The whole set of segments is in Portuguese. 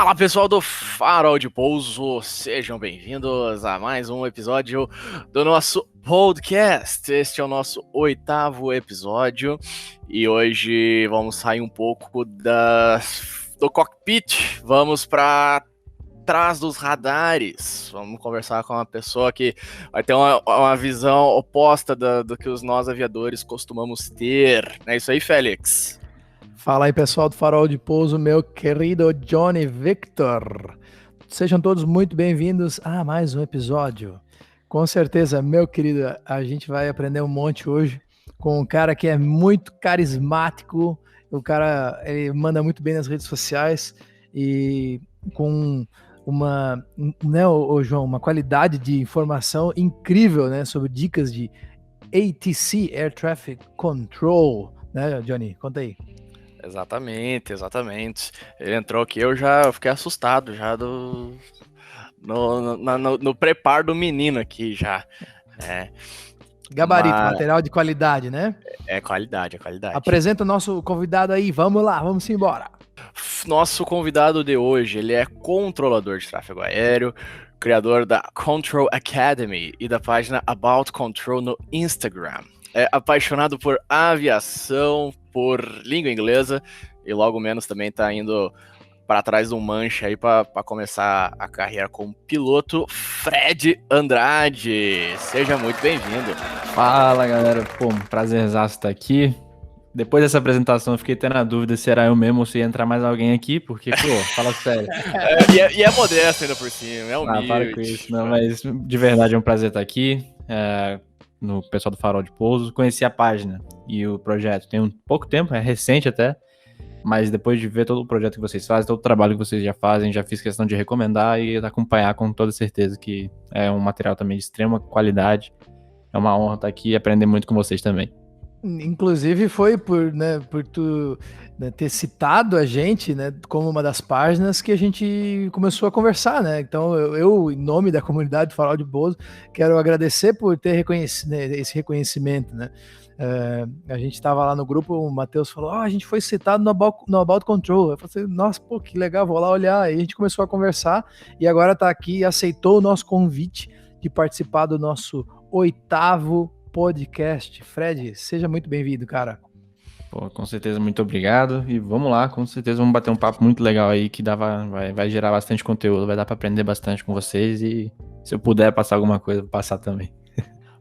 Fala pessoal do Farol de Pouso, sejam bem-vindos a mais um episódio do nosso podcast. Este é o nosso 8º episódio e hoje vamos sair um pouco do cockpit, vamos para trás dos radares. Vamos conversar com uma pessoa que vai ter uma visão oposta do que nós aviadores costumamos ter. É isso aí, Félix? Fala aí, pessoal do Farol de Pouso, meu querido Johnny Victor. Sejam todos muito bem-vindos a mais um episódio. Com certeza, meu querido, a gente vai aprender um monte hoje com um cara que é muito carismático. O cara, ele manda muito bem nas redes sociais e com uma, né, João, uma qualidade de informação incrível, né, sobre dicas de ATC, Air Traffic Control, né, Johnny? Conta aí. Exatamente. Ele entrou aqui, eu fiquei assustado já no preparo do menino aqui já. Gabarito, material de qualidade, né? É qualidade. Apresenta o nosso convidado aí, vamos lá, vamos embora. Nosso convidado de hoje, ele é controlador de tráfego aéreo, criador da Control Academy e da página About Control no Instagram. É apaixonado por aviação, por língua inglesa e logo menos também tá indo para trás do manche aí para começar a carreira como piloto. Fred Andrade, seja muito bem-vindo. Fala, galera, pô, prazerzaço estar aqui. Depois dessa apresentação eu fiquei até na dúvida se era eu mesmo ou se ia entrar mais alguém aqui, porque, pô, fala sério. E é modesto ainda por cima, é humilde. Ah, para com isso, não, mas de verdade é um prazer estar aqui. No pessoal do Farol de Pouso, conheci a página e o projeto tem um pouco tempo, é recente até, mas depois de ver todo o projeto que vocês fazem, todo o trabalho que vocês já fazem, já fiz questão de recomendar e acompanhar com toda certeza que é um material também de extrema qualidade. É uma honra estar aqui e aprender muito com vocês também. Inclusive foi por tu, né, ter citado a gente, né, como uma das páginas que a gente começou a conversar, né? Então eu em nome da comunidade do Farol de Pouso, quero agradecer por ter esse reconhecimento, né? A gente estava lá no grupo, o Matheus falou, a gente foi citado no About Control. Eu falei, nossa, pô, que legal, vou lá olhar. E a gente começou a conversar e agora está aqui e aceitou o nosso convite de participar do nosso 8º podcast. Fred, seja muito bem-vindo, cara. Pô, com certeza, muito obrigado. E vamos lá, com certeza vamos bater um papo muito legal aí que vai gerar bastante conteúdo, vai dar para aprender bastante com vocês e se eu puder passar alguma coisa, vou passar também.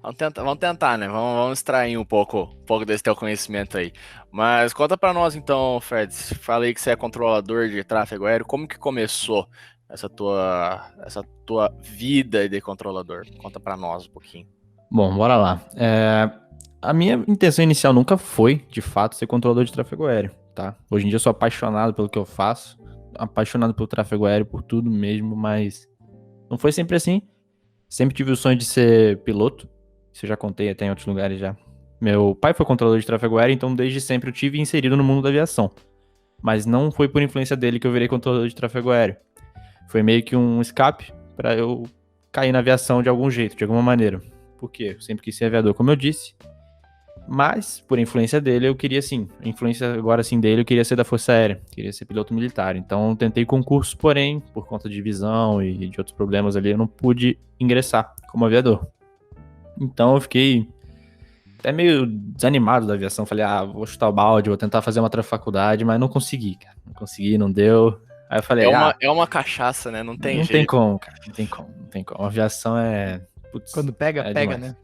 Vamos tentar, né? Vamos extrair um pouco desse teu conhecimento aí. Mas conta para nós então, Fred. Falei que você é controlador de tráfego aéreo. Como que começou essa tua vida de controlador? Conta para nós um pouquinho. Bom, bora lá. A minha intenção inicial nunca foi, de fato, ser controlador de tráfego aéreo, tá? Hoje em dia eu sou apaixonado pelo que eu faço, apaixonado pelo tráfego aéreo, por tudo mesmo, mas não foi sempre assim. Sempre tive o sonho de ser piloto, isso eu já contei até em outros lugares já. Meu pai foi controlador de tráfego aéreo, então desde sempre eu tive inserido no mundo da aviação. Mas não foi por influência dele que eu virei controlador de tráfego aéreo. Foi meio que um escape para eu cair na aviação de algum jeito, de alguma maneira. Porque eu sempre quis ser aviador, como eu disse. Mas, por influência dele, eu queria sim. A influência agora sim dele, eu queria ser da Força Aérea. Queria ser piloto militar. Então, eu tentei concurso, porém, por conta de visão e de outros problemas ali, eu não pude ingressar como aviador. Então, eu fiquei até meio desanimado da aviação. Falei, vou chutar o balde, vou tentar fazer uma outra faculdade, mas não consegui, cara. Não consegui, não deu. Aí eu falei, é uma cachaça, né? Não tem jeito. Não tem como, cara. Não tem como. A aviação é... Putz, quando pega, demais. Né?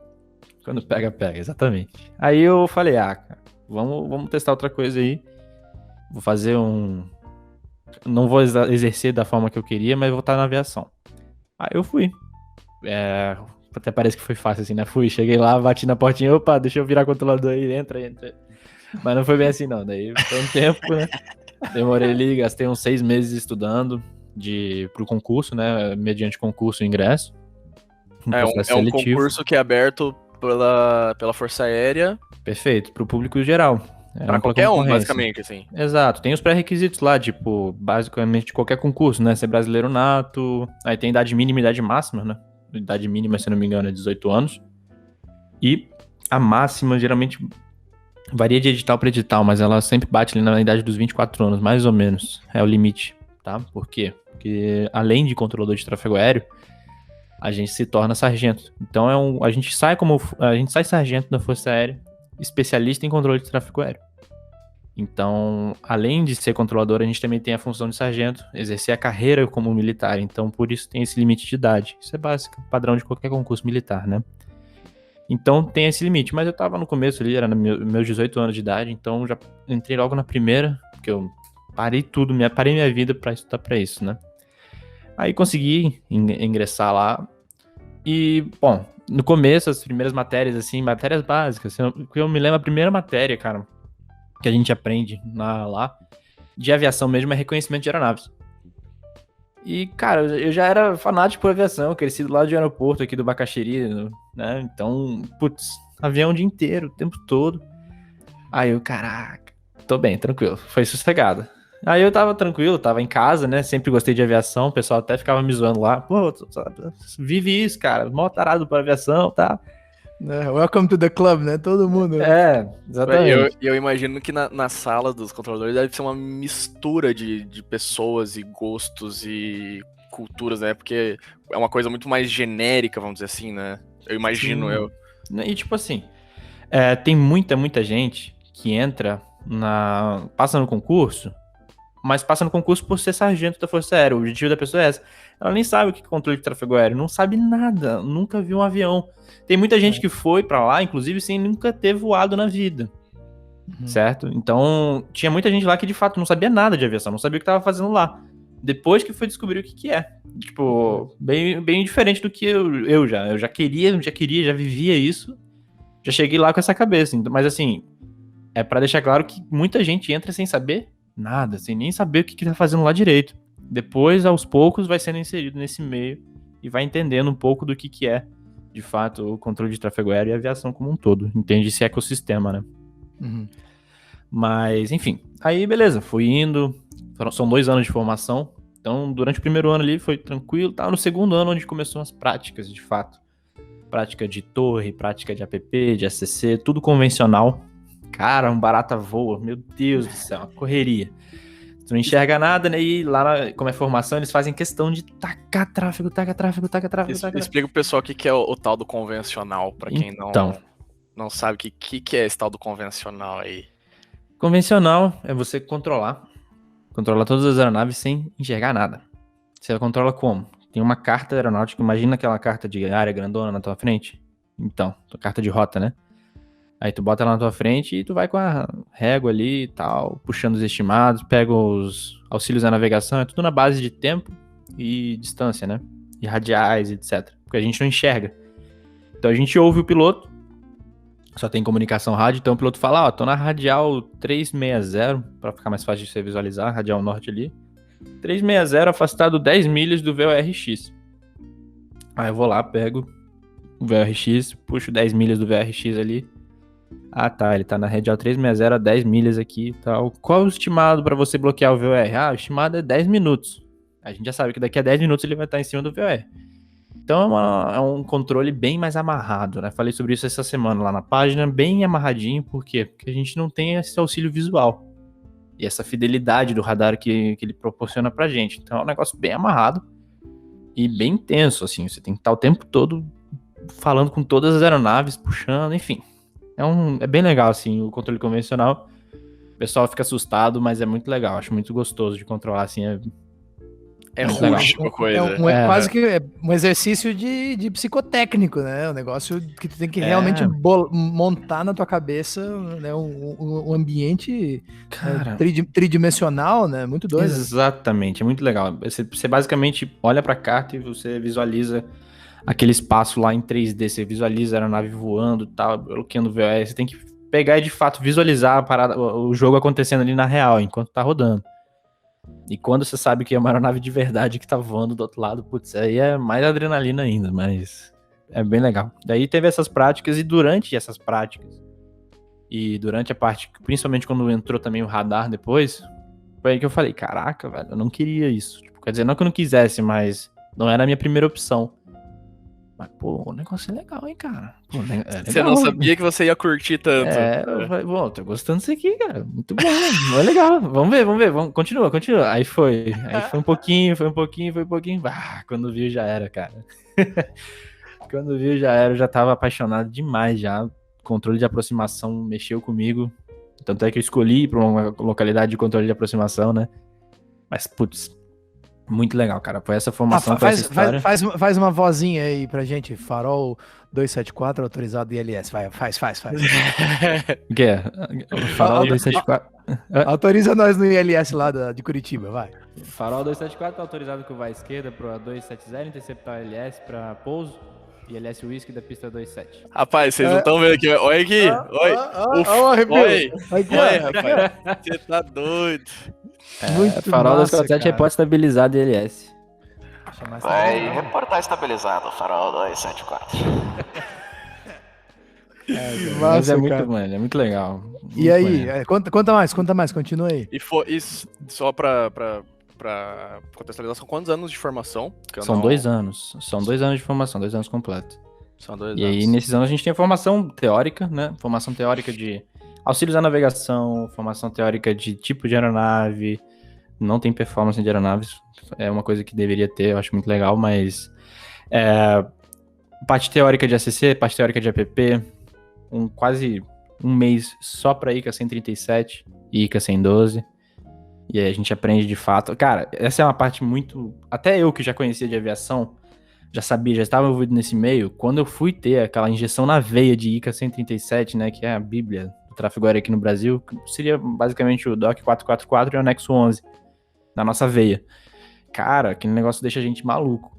Quando pega, exatamente. Aí eu falei, cara, vamos testar outra coisa aí. Vou fazer não vou exercer da forma que eu queria, mas vou estar na aviação. Aí eu fui. Até parece que foi fácil assim, né? Cheguei lá, bati na portinha, opa, deixa eu virar controlador aí, entra. Mas não foi bem assim não, daí foi um tempo, né? Demorei ali, gastei uns 6 meses estudando pro concurso, né? Mediante concurso e ingresso. É um concurso que é aberto pela Força Aérea. Perfeito, pro público geral. Pra qualquer um, basicamente, assim. Exato, tem os pré-requisitos lá, tipo, basicamente qualquer concurso, né? Ser brasileiro nato, aí tem idade mínima e idade máxima, né? Idade mínima, se não me engano, é 18 anos. E a máxima, geralmente, varia de edital para edital, mas ela sempre bate ali na idade dos 24 anos, mais ou menos. É o limite, tá? Por quê? porque além de controlador de tráfego aéreo, a gente se torna sargento. Então a gente sai sargento da Força Aérea, especialista em controle de tráfego aéreo. Então, além de ser controlador, a gente também tem a função de sargento, exercer a carreira como militar. Então, por isso tem esse limite de idade. Isso é básico, padrão de qualquer concurso militar, né? Então, tem esse limite. Mas eu tava no começo ali, era meus 18 anos de idade, então já entrei logo na primeira, porque eu parei tudo, parei minha vida pra estudar pra isso, né? Aí consegui ingressar lá. E, bom, no começo, as primeiras matérias, assim, matérias básicas. Eu me lembro a primeira matéria, cara, que a gente aprende lá, de aviação mesmo, é reconhecimento de aeronaves. E, cara, eu já era fanático por aviação, cresci do lado do aeroporto aqui do Bacaxiri, né? Então, putz, avião o dia inteiro, o tempo todo. Aí eu, caraca, tô bem, tranquilo, foi sossegado. Aí eu tava tranquilo, tava em casa, né? Sempre gostei de aviação, o pessoal até ficava me zoando lá. Pô, vive isso, cara, mó tarado por aviação, tá? Welcome to the club, né? Todo mundo. Exatamente. Eu imagino que na sala dos controladores deve ser uma mistura de pessoas e gostos e culturas, né? Porque é uma coisa muito mais genérica, vamos dizer assim, né? Eu imagino. E tipo assim, tem muita gente que entra passa no concurso, mas passa no concurso por ser sargento da Força Aérea. O objetivo da pessoa é essa. Ela nem sabe o que é controle de tráfego aéreo, não sabe nada, nunca viu um avião. Tem muita gente que foi pra lá, inclusive, sem nunca ter voado na vida, certo? Então, tinha muita gente lá que, de fato, não sabia nada de aviação, não sabia o que tava fazendo lá. Depois que foi descobrir o que é. Tipo, bem diferente do que eu já queria, já vivia isso, já cheguei lá com essa cabeça. Mas, assim, é pra deixar claro que muita gente entra sem saber nada, sem nem saber o que tá fazendo lá direito. Depois, aos poucos, vai sendo inserido nesse meio e vai entendendo um pouco do que é, de fato, o controle de tráfego aéreo e a aviação como um todo. Entende esse ecossistema, né? Uhum. Mas, enfim. Aí, beleza, fui indo. São 2 anos de formação. Então, durante o primeiro ano ali foi tranquilo. Tava no segundo ano onde começou as práticas, de fato. Prática de torre, prática de APP, de ACC, tudo convencional. Cara, um barata voa. Meu Deus do céu, uma correria. Tu não enxerga nada, né? E lá, como é formação, eles fazem questão de tacar tráfego. Explica pro pessoal o que é o tal do convencional, pra quem não sabe o que é esse tal do convencional aí. Convencional é você controlar todas as aeronaves sem enxergar nada. Você controla como? Tem uma carta aeronáutica, imagina aquela carta de área grandona na tua frente. Então, tua carta de rota, né? Aí tu bota ela na tua frente e tu vai com a régua ali e tal, puxando os estimados, pega os auxílios da navegação, é tudo na base de tempo e distância, né? E radiais, etc. Porque a gente não enxerga. Então a gente ouve o piloto, só tem comunicação rádio, então o piloto fala, tô na radial 360, pra ficar mais fácil de você visualizar, radial norte ali. 360, afastado 10 milhas do VORX. Aí eu vou lá, pego o VORX, puxo 10 milhas do VORX ali. Ah, tá, ele tá na radial 360 a 10 milhas aqui e tal. Qual o estimado pra você bloquear o VOR? O estimado é 10 minutos. A gente já sabe que daqui a 10 minutos ele vai estar em cima do VOR. Então é um controle bem mais amarrado, né? Falei sobre isso essa semana lá na página, bem amarradinho. Por quê? Porque a gente não tem esse auxílio visual e essa fidelidade do radar que ele proporciona pra gente. Então é um negócio bem amarrado e bem intenso, assim. Você tem que estar o tempo todo falando com todas as aeronaves, puxando, enfim. É bem legal, assim, o controle convencional. O pessoal fica assustado, mas é muito legal. Acho muito gostoso de controlar, assim. É rústico a coisa. Quase que um exercício de psicotécnico, né? Um negócio que tu tem que realmente montar na tua cabeça, né? Um ambiente tridimensional, né? Muito doido. Exatamente, é muito legal. Você basicamente olha pra carta e você visualiza aquele espaço lá em 3D, você visualiza a aeronave voando e tal, bloqueando o VOR, você tem que pegar e de fato visualizar a parada, o jogo acontecendo ali na real, enquanto tá rodando. E quando você sabe que é uma aeronave de verdade que tá voando do outro lado, putz, aí é mais adrenalina ainda, mas é bem legal. Daí teve essas práticas e durante essas práticas, e durante a parte, principalmente quando entrou também o radar depois, foi aí que eu falei, caraca, velho, eu não queria isso. Tipo, quer dizer, não que eu não quisesse, mas não era a minha primeira opção. Mas, pô, o negócio é legal, hein, cara? Pô, é legal. Você não sabia que você ia curtir tanto. Eu falei, bom, tô gostando disso aqui, cara. Muito bom, é legal. Vamos ver. Continua. Aí foi um pouquinho. Quando viu já era, cara. Quando viu já era, eu já tava apaixonado demais já. Controle de aproximação mexeu comigo. Tanto é que eu escolhi pra uma localidade de controle de aproximação, né? Mas, putz, muito legal, cara. Foi essa formação, foi essa história. Faz uma vozinha aí pra gente. Farol 274 autorizado ILS. Faz. O que é? Farol 274. Autoriza nós no ILS lá de Curitiba, vai. Farol 274 autorizado curvar à esquerda para 270, interceptar o ILS para pouso. ILS Whisky da pista 27. Rapaz, vocês não estão vendo aqui. Olha aqui. Oi, rapaz. Você tá doido. Muito Farol massa, 247 reporte estabilizado ILS. Vai reportar estabilizado, Farol 274. Mas é muito, mano, é muito legal. E aí, conta mais, continua aí. E só pra contextualização, quantos anos de formação? São 2 anos. São 2 anos de formação, 2 anos completos. São 2 e anos. Aí, nesses anos, a gente tem a formação teórica, né? Formação teórica de auxílios à navegação, formação teórica de tipo de aeronave. Não tem performance de aeronaves. É uma coisa que deveria ter, eu acho muito legal, mas... parte teórica de ACC, parte teórica de APP, quase um mês só para ICA 137 e ICA 112. E aí a gente aprende de fato. Cara, essa é uma parte muito... Até eu que já conhecia de aviação, já sabia, já estava envolvido nesse meio. Quando eu fui ter aquela injeção na veia de ICA 137, né, que é a bíblia do tráfego aéreo aqui no Brasil, que seria basicamente o DOC 444 e o anexo 11 na nossa veia. Cara, aquele negócio deixa a gente maluco.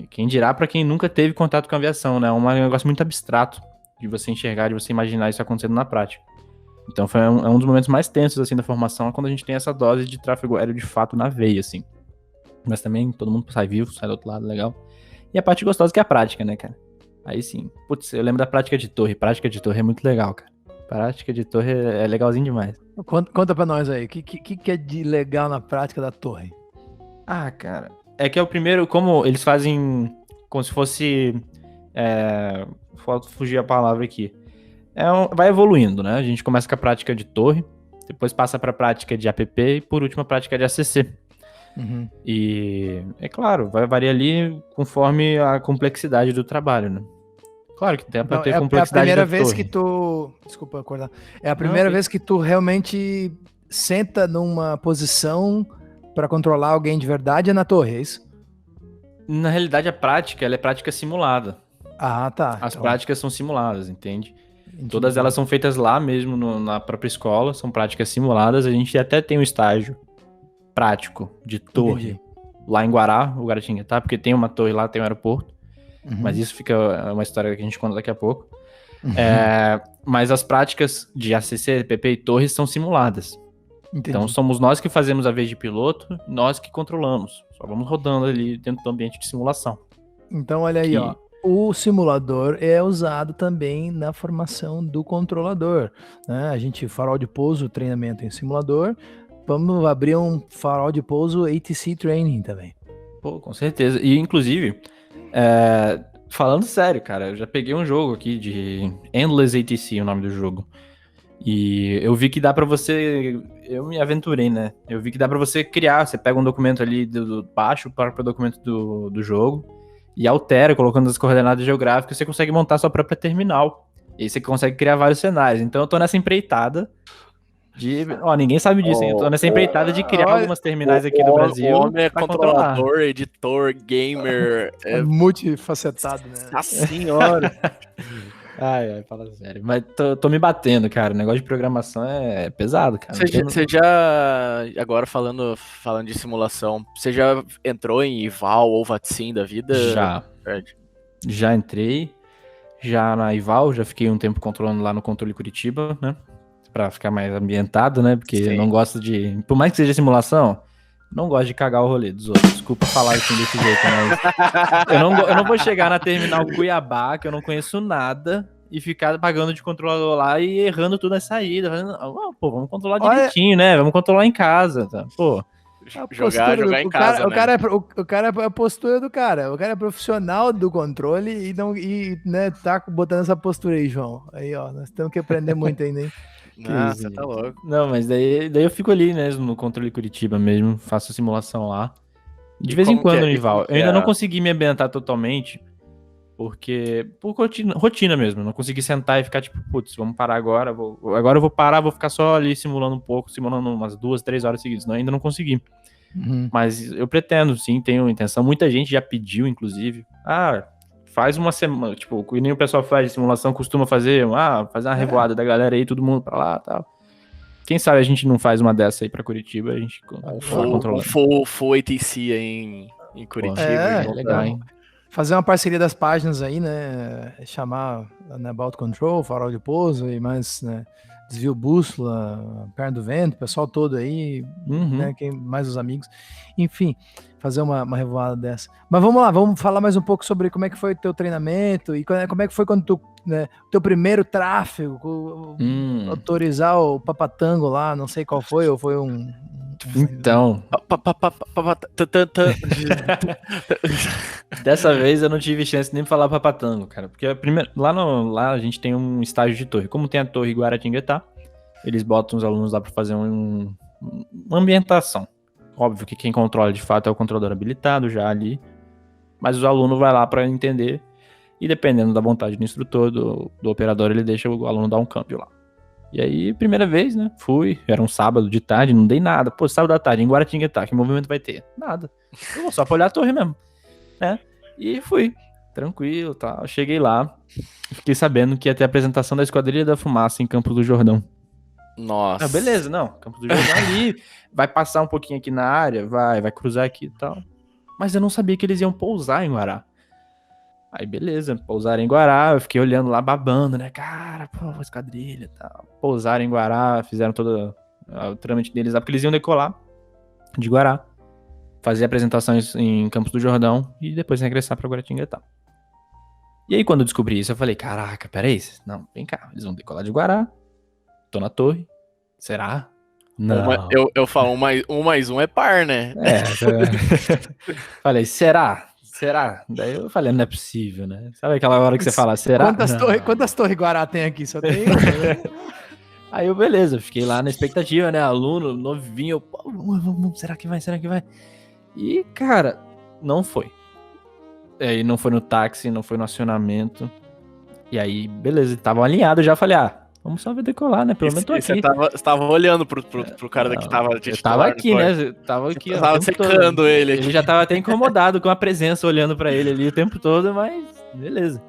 Quem dirá para quem nunca teve contato com a aviação, né? É um negócio muito abstrato de você enxergar, de você imaginar isso acontecendo na prática. Então foi um dos momentos mais tensos, assim, da formação, é quando a gente tem essa dose de tráfego aéreo de fato na veia, assim. Mas também todo mundo sai vivo, sai do outro lado, legal. E a parte gostosa que é a prática, né, cara? Aí sim. Putz, eu lembro da prática de torre. Prática de torre é muito legal, cara. Prática de torre é legalzinho demais. Conta pra nós aí, o que é de legal na prática da torre? Ah, cara, é que é o primeiro, como eles fazem como se fosse... fugir a palavra aqui. Vai evoluindo, né? A gente começa com a prática de torre, depois passa para a prática de APP e por último a prática de ACC. Uhum. E é claro, vai variar ali conforme a complexidade do trabalho, né? Claro que tem para ter complexidade. É a primeira vez torre. que tu... Desculpa acordar. É a primeira vez que tu realmente senta numa posição para controlar alguém de verdade na torre, é isso? Na realidade, a prática, ela é prática simulada. Ah, tá. As práticas são simuladas, entende? Entendi. Todas elas são feitas lá mesmo na própria escola, são práticas simuladas. A gente até tem um estágio prático de torre. Entendi. Lá em Guará, o Guaratinguetá, porque tem uma torre lá, tem um aeroporto. Uhum. Mas isso fica uma história que a gente conta daqui a pouco. Uhum. Mas as práticas de ACC, PP e torres são simuladas. Entendi. Então somos nós que fazemos a vez de piloto, nós que controlamos. Só vamos rodando ali dentro do ambiente de simulação. Então olha aí, ó. O simulador é usado também na formação do controlador, né? A gente, farol de pouso, treinamento em simulador. Vamos abrir um farol de pouso ATC Training também. Pô, com certeza. E inclusive, falando sério, cara, eu já peguei um jogo aqui de Endless ATC, o nome do jogo. E eu vi que dá pra você... Eu me aventurei, né? Eu vi que dá pra você criar. Você pega um documento ali baixa o próprio documento do jogo e altera, colocando as coordenadas geográficas, você consegue montar sua própria terminal. E aí você consegue criar vários cenários. Então eu tô nessa empreitada de... Ninguém sabe disso, hein? Eu tô nessa empreitada de criar algumas terminais aqui do Brasil. O homem é controlador, editor, gamer. É multifacetado, né? Nossa senhora! Ai, fala sério. Mas tô me batendo, cara. O negócio de programação é pesado, cara. Você já, agora falando de simulação, você já entrou em Ival ou VATSIM da vida? Já entrei. Já na Ival, já fiquei um tempo controlando lá no Controle Curitiba, né? Pra ficar mais ambientado, né? Porque eu não gosto de... Por mais que seja simulação, não gosto de cagar o rolê dos outros. Desculpa falar assim desse jeito, mas... eu não vou chegar na terminal Cuiabá, que eu não conheço nada, e ficar pagando de controlador lá e errando tudo na saída. Pô, vamos controlar direitinho, né? Vamos controlar em casa, tá? Pô, Jogar em casa, né? O cara é a postura do cara. O cara é profissional do controle e né, tá botando essa postura aí, João. Aí, ó, nós temos que aprender muito ainda, hein? Ah, você tá louco. Não, mas daí eu fico ali, né, no controle Curitiba mesmo, faço a simulação lá. De vez em quando, Nival. Eu ainda não consegui me ambientar totalmente, porque por rotina mesmo. Não consegui sentar e ficar tipo, putz, vamos parar agora. Agora eu vou parar, vou ficar só ali simulando um pouco, simulando umas 2, 3 horas seguidas. Não, ainda não consegui. Mas eu pretendo, sim, tenho intenção. Muita gente já pediu, inclusive. Faz uma semana, tipo, que nem o pessoal faz de simulação, costuma fazer, fazer uma revoada da galera aí, todo mundo pra lá e tal. Quem sabe a gente não faz uma dessa aí pra Curitiba, a gente Full ATC aí em Curitiba. É legal, hein? Fazer uma parceria das páginas aí, né? Chamar About Control, Farol de Pouso e mais, né? Desvio Bússola, Perna do Vento, o pessoal todo aí, né? Mais os amigos. Enfim, fazer uma revoada dessa. Mas vamos lá, vamos falar mais um pouco sobre como é que foi o teu treinamento e como é que foi quando tu, né, teu primeiro tráfego, autorizar o Papatango lá, não sei qual foi, ou foi um... Então... Dessa vez eu não tive chance nem de falar Papatango, cara, porque lá a gente tem um estágio de torre. Como tem a torre Guaratinguetá, eles botam os alunos lá para fazer uma ambientação. Óbvio que quem controla de fato é o controlador habilitado já ali, mas o aluno vai lá para entender e dependendo da vontade do instrutor, do operador, ele deixa o aluno dar um câmbio lá. E aí, primeira vez, né, fui, era um sábado de tarde, não dei nada. Pô, sábado da tarde, em Guaratinguetá, que movimento vai ter? Nada. Eu vou só pra olhar a torre mesmo, né? E fui, tranquilo, tá. Cheguei lá, fiquei sabendo que ia ter a apresentação da Esquadrilha da Fumaça em Campos do Jordão. Nossa. Beleza, não, Campos do Jordão ali, vai passar um pouquinho aqui na área, vai cruzar aqui e tal. Mas eu não sabia que eles iam pousar em Guará. Aí beleza, pousaram em Guará, eu fiquei olhando lá, babando, né, cara, pô, esquadrilha e tal. Pousaram em Guará, fizeram todo o trâmite deles lá, porque eles iam decolar de Guará, fazer apresentações em Campos do Jordão e depois regressar pra Guaratinguetá. E aí quando eu descobri isso, eu falei, caraca, peraí, não, vem cá, eles vão decolar de Guará, tô na torre, será? Não. Eu falo, um mais um é par, né? Falei, será? Daí eu falei, não é possível, né? Sabe aquela hora que você fala, será? Quantas torres Guará tem aqui? Só tem. Aí eu, beleza, fiquei lá na expectativa, né? Aluno, novinho, vamos, será que vai? E, cara, não foi. Aí não foi no táxi, não foi no acionamento. E aí, beleza, estavam alinhados, já falei, vamos só ver decolar, né? Pelo menos tô aqui. Você tava olhando pro cara que tava... Eu tava aqui, né? Eu tava aqui. Você tava secando ele. Ele já tava até incomodado com a presença, olhando pra ele ali o tempo todo, mas beleza.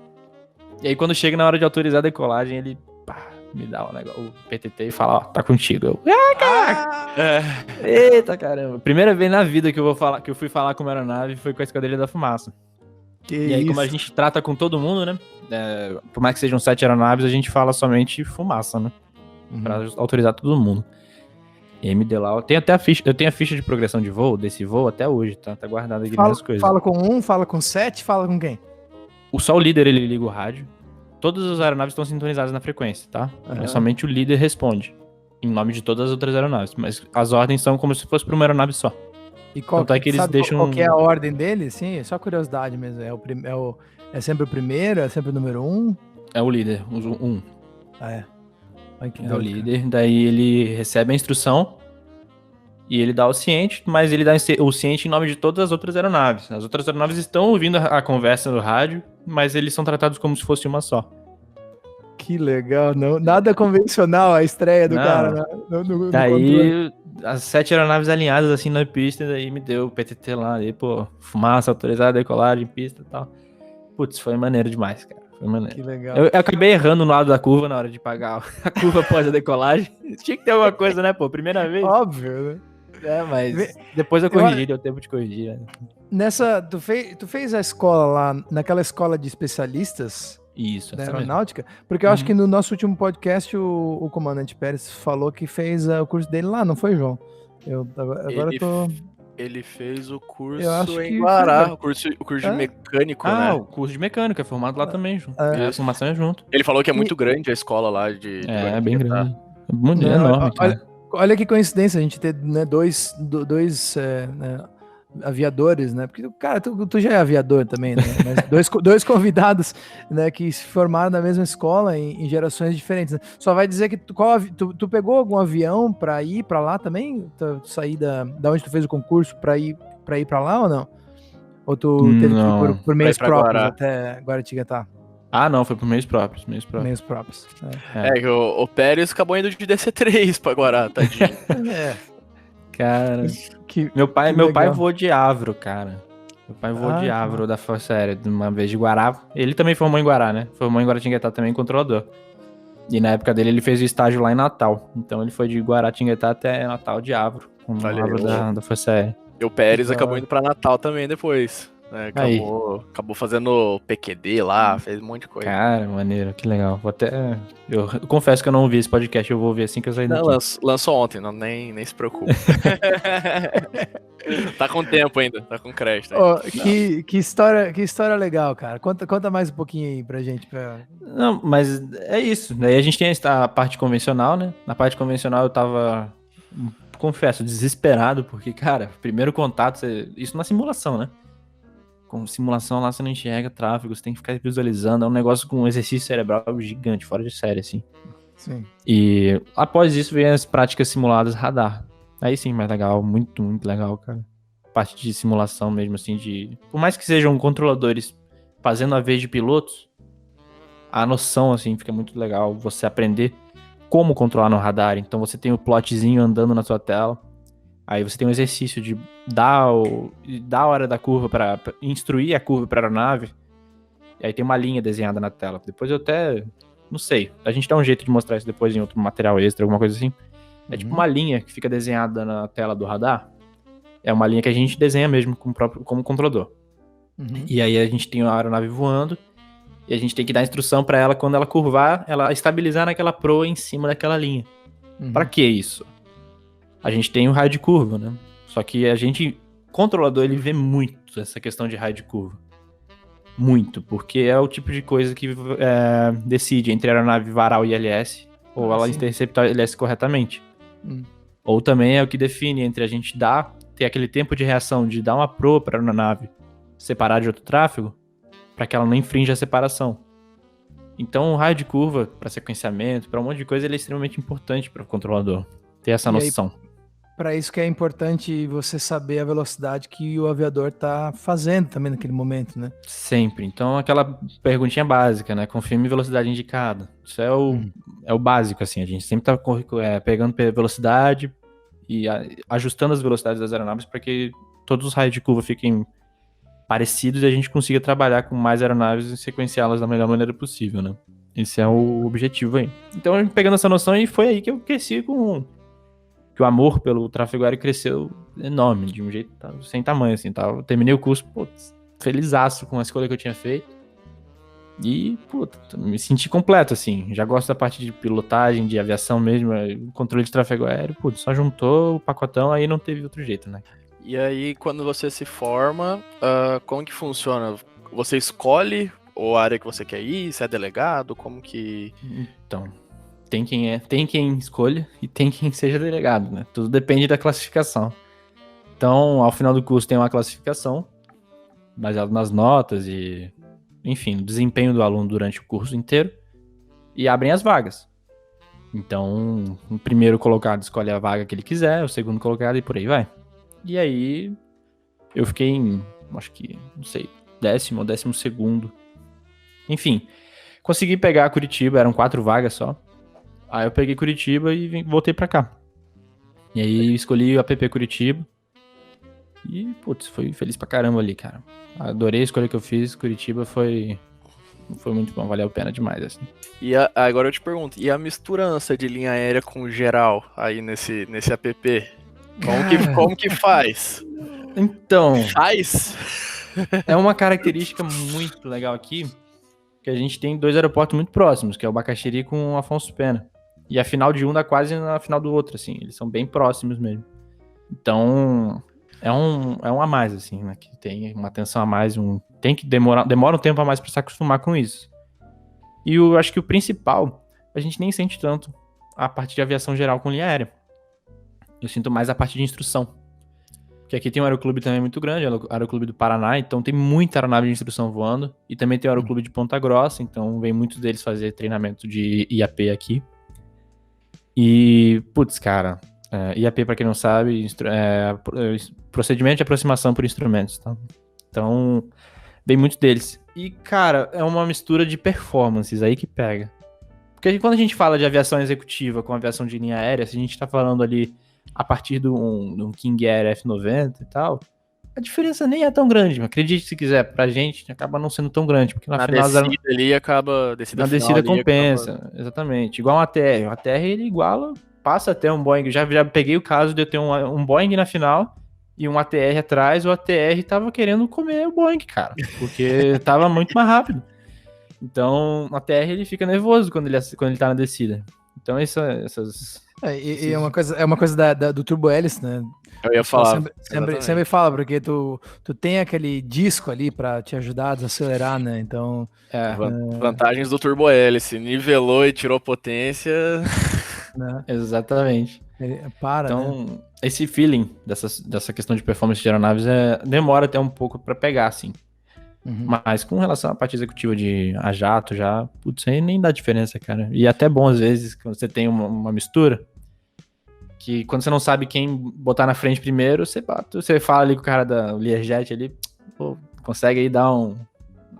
E aí quando chega na hora de autorizar a decolagem, ele me dá o PTT e fala, tá contigo. Eu, caraca! Eita, caramba. Primeira vez na vida que eu fui falar com uma aeronave foi com a Esquadrilha da Fumaça. E aí, como a gente trata com todo mundo, né? Por mais que sejam 7 aeronaves, a gente fala somente fumaça, né? Pra autorizar todo mundo. E aí me deu lá. Eu tenho a ficha de progressão de voo, desse voo até hoje, tá? Tá guardado aqui nas coisas. Fala com 1, fala com 7, fala com quem? Só o líder, ele liga o rádio. Todas as aeronaves estão sintonizadas na frequência, tá? Mas somente o líder responde. Em nome de todas as outras aeronaves. Mas as ordens são como se fosse pra uma aeronave só. E qual que é a ordem dele? Sim, só curiosidade mesmo. É sempre o primeiro? É sempre o número 1? É o líder, o 1. É. O líder. Daí ele recebe a instrução e ele dá o ciente, mas ele dá o ciente em nome de todas as outras aeronaves. As outras aeronaves estão ouvindo a conversa no rádio, mas eles são tratados como se fosse uma só. Que legal, não, nada convencional a estreia do cara. No daí, as 7 aeronaves alinhadas assim na pista, daí me deu o PTT lá, aí, pô, fumaça autorizada, decolagem, pista e tal. Putz, foi maneiro demais, cara. Foi maneiro. Que legal. Eu acabei errando no lado da curva na hora de pagar a curva após a decolagem. Tinha que ter alguma coisa, né, pô? Primeira vez. Óbvio, né? Mas depois eu corrigi, deu tempo de corrigir. Né? Tu fez a escola lá, naquela escola de especialistas? Isso, da aeronáutica? Porque eu acho que no nosso último podcast o comandante Pérez falou que fez o curso dele lá, não foi, João? Ele fez o curso em Guará, o curso de mecânico, né? O curso de mecânico, é formado lá também, junto. A formação é junto. Ele falou que é muito grande a escola lá de bem grande. Muito enorme, cara. olha que coincidência a gente ter, né, dois né, aviadores, né? Porque, cara, tu já é aviador também, né? Mas dois convidados, né, que se formaram na mesma escola em gerações diferentes. Né? Só vai dizer que tu pegou algum avião para ir para lá também? Tu sair da onde tu fez o concurso para ir para lá ou não? Ou tu teve que ir por meios próprios até Guaratinguetá? Ah, não, foi por meios próprios. Meios próprios. É que o Pérez acabou indo de DC3 pra Guará, tadinho. Cara, meu pai voou de Avro, cara. Meu pai voou de Avro da Força Aérea, de uma vez de Guará. Ele também formou em Guará, né? Formou em Guaratinguetá também, controlador. E na época dele, ele fez o estágio lá em Natal. Então ele foi de Guaratinguetá até Natal de Avro, com o Avro da Força Aérea. E o Pérez acabou indo pra Natal também depois. Né? Acabou fazendo PQD lá, fez um monte de coisa. Cara, maneiro, que legal. Eu confesso que eu não ouvi esse podcast, eu vou ouvir assim que eu sair daqui. Lançou ontem, nem se preocupe. Tá com tempo ainda, tá com crédito ainda. Que história legal, cara. Conta mais um pouquinho aí pra gente. Não, mas é isso. Daí a gente tem a parte convencional, né? Na parte convencional eu tava, confesso, desesperado, porque, cara, primeiro contato, isso na simulação, né? Com simulação lá você não enxerga tráfego, você tem que ficar visualizando, é um negócio com um exercício cerebral gigante, fora de série, assim. Sim. E após isso vem as práticas simuladas radar. Aí sim, mais legal, muito, muito legal, cara. Parte de simulação mesmo, assim, por mais que sejam controladores fazendo a vez de pilotos, a noção, assim, fica muito legal, você aprender como controlar no radar. Então você tem o plotzinho andando na sua tela, aí você tem um exercício de dar a hora da curva para instruir a curva para a aeronave. E aí tem uma linha desenhada na tela. Depois eu até, não sei, a gente dá um jeito de mostrar isso depois em outro material extra, alguma coisa assim. É tipo uma linha que fica desenhada na tela do radar. É uma linha que a gente desenha mesmo como controlador. E aí a gente tem a aeronave voando e a gente tem que dar instrução para ela, quando ela curvar, ela estabilizar naquela proa em cima daquela linha. Para que isso? A gente tem o raio de curva, né? Só que controlador, ele vê muito essa questão de raio de curva. Muito, porque é o tipo de coisa que decide entre a aeronave varar o ILS ou ela interceptar o ILS corretamente. Ou também é o que define entre a gente ter aquele tempo de reação de dar uma proa para a aeronave separar de outro tráfego, para que ela não infrinja a separação. Então o raio de curva para sequenciamento, para um monte de coisa, ele é extremamente importante para o controlador ter essa noção. Para isso que é importante você saber a velocidade que o aviador tá fazendo também naquele momento, né? Sempre. Então, aquela perguntinha básica, né? Confirme velocidade indicada. Isso é o básico, assim. A gente sempre tá pegando velocidade e ajustando as velocidades das aeronaves para que todos os raios de curva fiquem parecidos e a gente consiga trabalhar com mais aeronaves e sequenciá-las da melhor maneira possível, né? Esse é o objetivo aí. Então, pegando essa noção, e foi aí que eu cresci que o amor pelo tráfego aéreo cresceu enorme, de um jeito sem tamanho, assim, tá? Eu terminei o curso, felizaço com a escolha que eu tinha feito. E, me senti completo, assim. Já gosto da parte de pilotagem, de aviação mesmo, controle de tráfego aéreo, só juntou o pacotão, aí não teve outro jeito, né? E aí, quando você se forma, como que funciona? Você escolhe a área que você quer ir? Se é delegado? Como que... Então... Tem quem escolha e tem quem seja delegado, né? Tudo depende da classificação. Então, ao final do curso tem uma classificação baseada nas notas e, enfim, no desempenho do aluno durante o curso inteiro e abrem as vagas. Então, o primeiro colocado escolhe a vaga que ele quiser, o segundo colocado e por aí vai. E aí, eu fiquei em, acho que, não sei, 10º ou 12º. Enfim, consegui pegar Curitiba, eram 4 vagas só. Aí eu peguei Curitiba e voltei pra cá. E aí escolhi o APP Curitiba. E, fui feliz pra caramba ali, cara. Adorei a escolha que eu fiz. Curitiba foi muito bom, valeu a pena demais, assim. E agora eu te pergunto, e a misturança de linha aérea com geral aí nesse APP? Como que faz? Então... Faz? É uma característica muito legal aqui, que a gente tem 2 aeroportos muito próximos, que é o Bacaxiri com o Afonso Pena. E a final de um dá quase na final do outro, assim. Eles são bem próximos mesmo. Então, é um a mais, assim, né? Que tem uma atenção a mais. Tem que demora um tempo a mais pra se acostumar com isso. E eu acho que o principal, a gente nem sente tanto a parte de aviação geral com linha aérea. Eu sinto mais a parte de instrução. Porque aqui tem um aeroclube também muito grande, o aeroclube do Paraná, então tem muita aeronave de instrução voando. E também tem o aeroclube de Ponta Grossa, então vem muitos deles fazer treinamento de IAP aqui. E, putz, cara, IAP, pra quem não sabe, procedimento de aproximação por instrumentos, tá? Então, vem muito deles. E, cara, é uma mistura de performances aí que pega. Porque quando a gente fala de aviação executiva com aviação de linha aérea, se a gente tá falando ali a partir de um King Air F90 e tal, a diferença nem é tão grande. Acredite se quiser, pra gente acaba não sendo tão grande, porque na final descida ali acaba... Na descida compensa, exatamente. Igual um ATR. O ATR ele iguala, passa até um Boeing. Já peguei o caso de eu ter um Boeing na final e um ATR atrás. O ATR tava querendo comer o Boeing, cara, porque tava muito mais rápido. Então, o ATR ele fica nervoso quando ele tá na descida. Então, essas... É uma coisa do turbo hélice, né? Eu ia falar. Sempre fala, porque tu tem aquele disco ali pra te ajudar a desacelerar, né? Então. Vantagens do turbo hélice. Nivelou e tirou potência. Né? Exatamente. Então, né? Esse feeling dessa questão de performance de aeronaves demora até um pouco pra pegar, assim. Uhum. Mas com relação à parte executiva a jato, já, putz, aí nem dá diferença, cara. E é até bom, às vezes, quando você tem uma mistura, que quando você não sabe quem botar na frente primeiro, você fala ali com o cara da Learjet ali, pô, consegue aí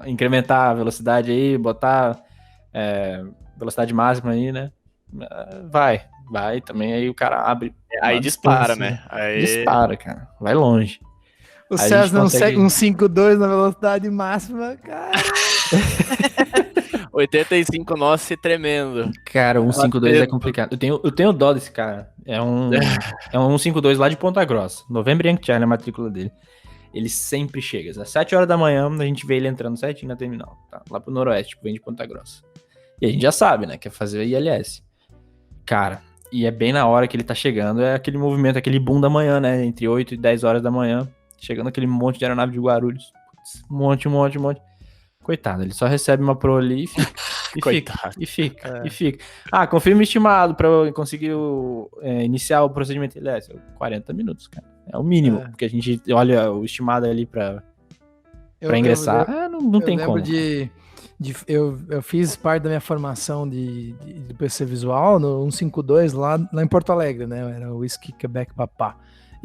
incrementar a velocidade aí, botar velocidade máxima aí, né? Vai também, aí o cara abre. Aí dispara, né? Aí... Dispara, cara. Vai longe. O César não segue um 5.2 na velocidade máxima, cara. 85 nós se tremendo. Cara, um 152 é complicado. Eu tenho dó desse cara. É um 152 lá de Ponta Grossa. November Yankee na matrícula dele. Ele sempre chega. Às 7 horas da manhã, a gente vê ele entrando certinho na terminal. Tá? Lá pro noroeste, vem de Ponta Grossa. E a gente já sabe, né? Quer fazer ILS. Cara, e é bem na hora que ele tá chegando. É aquele movimento, aquele boom da manhã, né? Entre 8 e 10 horas da manhã. Chegando aquele monte de aeronave de Guarulhos. Putz, monte. Coitado, ele só recebe uma pro ali e fica. Ah, confirma o estimado pra eu conseguir iniciar o procedimento ILS. 40 minutos, cara. É o mínimo, porque a gente olha o estimado ali pra ingressar. Não tem como. Eu fiz parte da minha formação de PC visual no 152 lá em Porto Alegre, né? Era o Whisky Quebec Papá.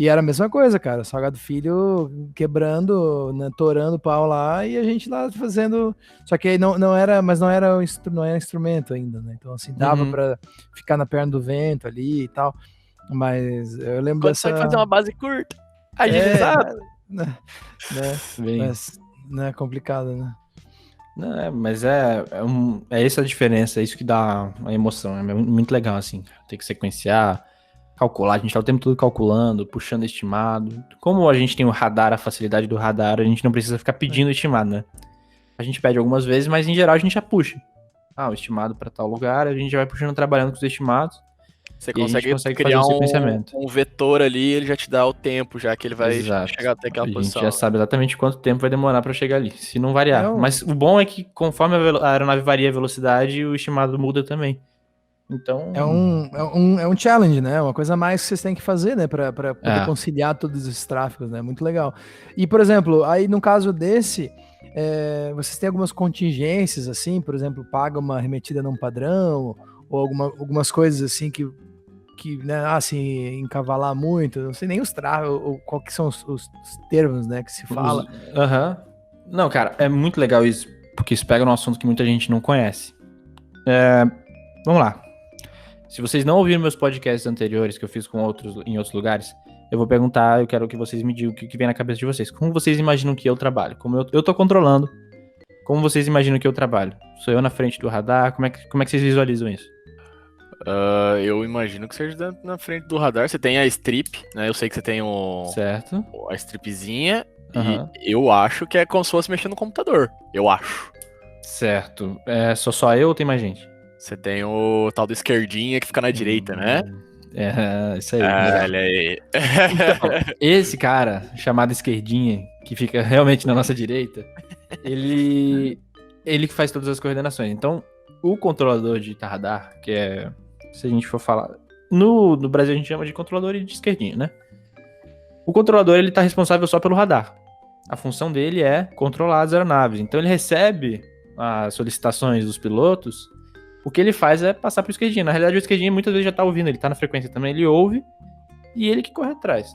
E era a mesma coisa, cara, Salgado Filho quebrando, né, torando o pau lá e a gente lá fazendo, só que aí não era instrumento ainda, né, então assim, dava pra ficar na perna do vento ali e tal, mas eu lembro dessa... Pode fazer uma base curta, agilizada. Mas não é complicado, né? Não, mas é essa a diferença, é isso que dá a emoção, é muito legal, assim, tem que sequenciar, calcular, a gente tá o tempo todo calculando, puxando estimado. Como a gente tem o radar, a facilidade do radar, a gente não precisa ficar pedindo estimado, né? A gente pede algumas vezes, mas em geral a gente já puxa. O estimado para tal lugar, a gente já vai puxando, trabalhando com os estimados. Você consegue criar um vetor ali, ele já te dá o tempo, já que ele vai chegar até aquela posição. A gente já sabe exatamente quanto tempo vai demorar para chegar ali, se não variar. Mas o bom é que conforme a aeronave varia a velocidade, o estimado muda também. Então... É um challenge, né? Uma coisa a mais que vocês têm que fazer, né? Para poder conciliar todos esses tráfegos, né? Muito legal. E, por exemplo, aí no caso desse, vocês têm algumas contingências, assim, por exemplo, paga uma remetida num padrão, ou algumas coisas assim que né, assim, encavalar muito, não sei nem os tráfegos, ou qual que são os termos, né, que se fala. Não, cara, é muito legal isso, porque isso pega num assunto que muita gente não conhece. Vamos lá. Se vocês não ouviram meus podcasts anteriores que eu fiz em outros lugares, eu vou perguntar, eu quero que vocês me digam o que vem na cabeça de vocês. Como vocês imaginam que eu trabalho? Como eu tô controlando, como vocês imaginam que eu trabalho? Sou eu na frente do radar? Como é que vocês visualizam isso? Eu imagino que seja na frente do radar. Você tem a strip, né? Eu sei que você tem certo. A stripzinha. E eu acho que é como se fosse mexer no computador. Eu acho. Certo. Sou só eu ou tem mais gente? Você tem o tal do esquerdinha que fica na direita, né? Isso aí. Olha aí. Então, esse cara, chamado esquerdinha, que fica realmente na nossa direita, ele que faz todas as coordenações. Então, o controlador de radar, que se a gente for falar... No Brasil a gente chama de controlador de esquerdinha, né? O controlador, ele tá responsável só pelo radar. A função dele é controlar as aeronaves. Então ele recebe as solicitações dos pilotos. O que ele faz é passar pro esquerdinha. Na realidade, o esquerdinha muitas vezes já tá ouvindo, ele tá na frequência também, ele ouve e ele que corre atrás.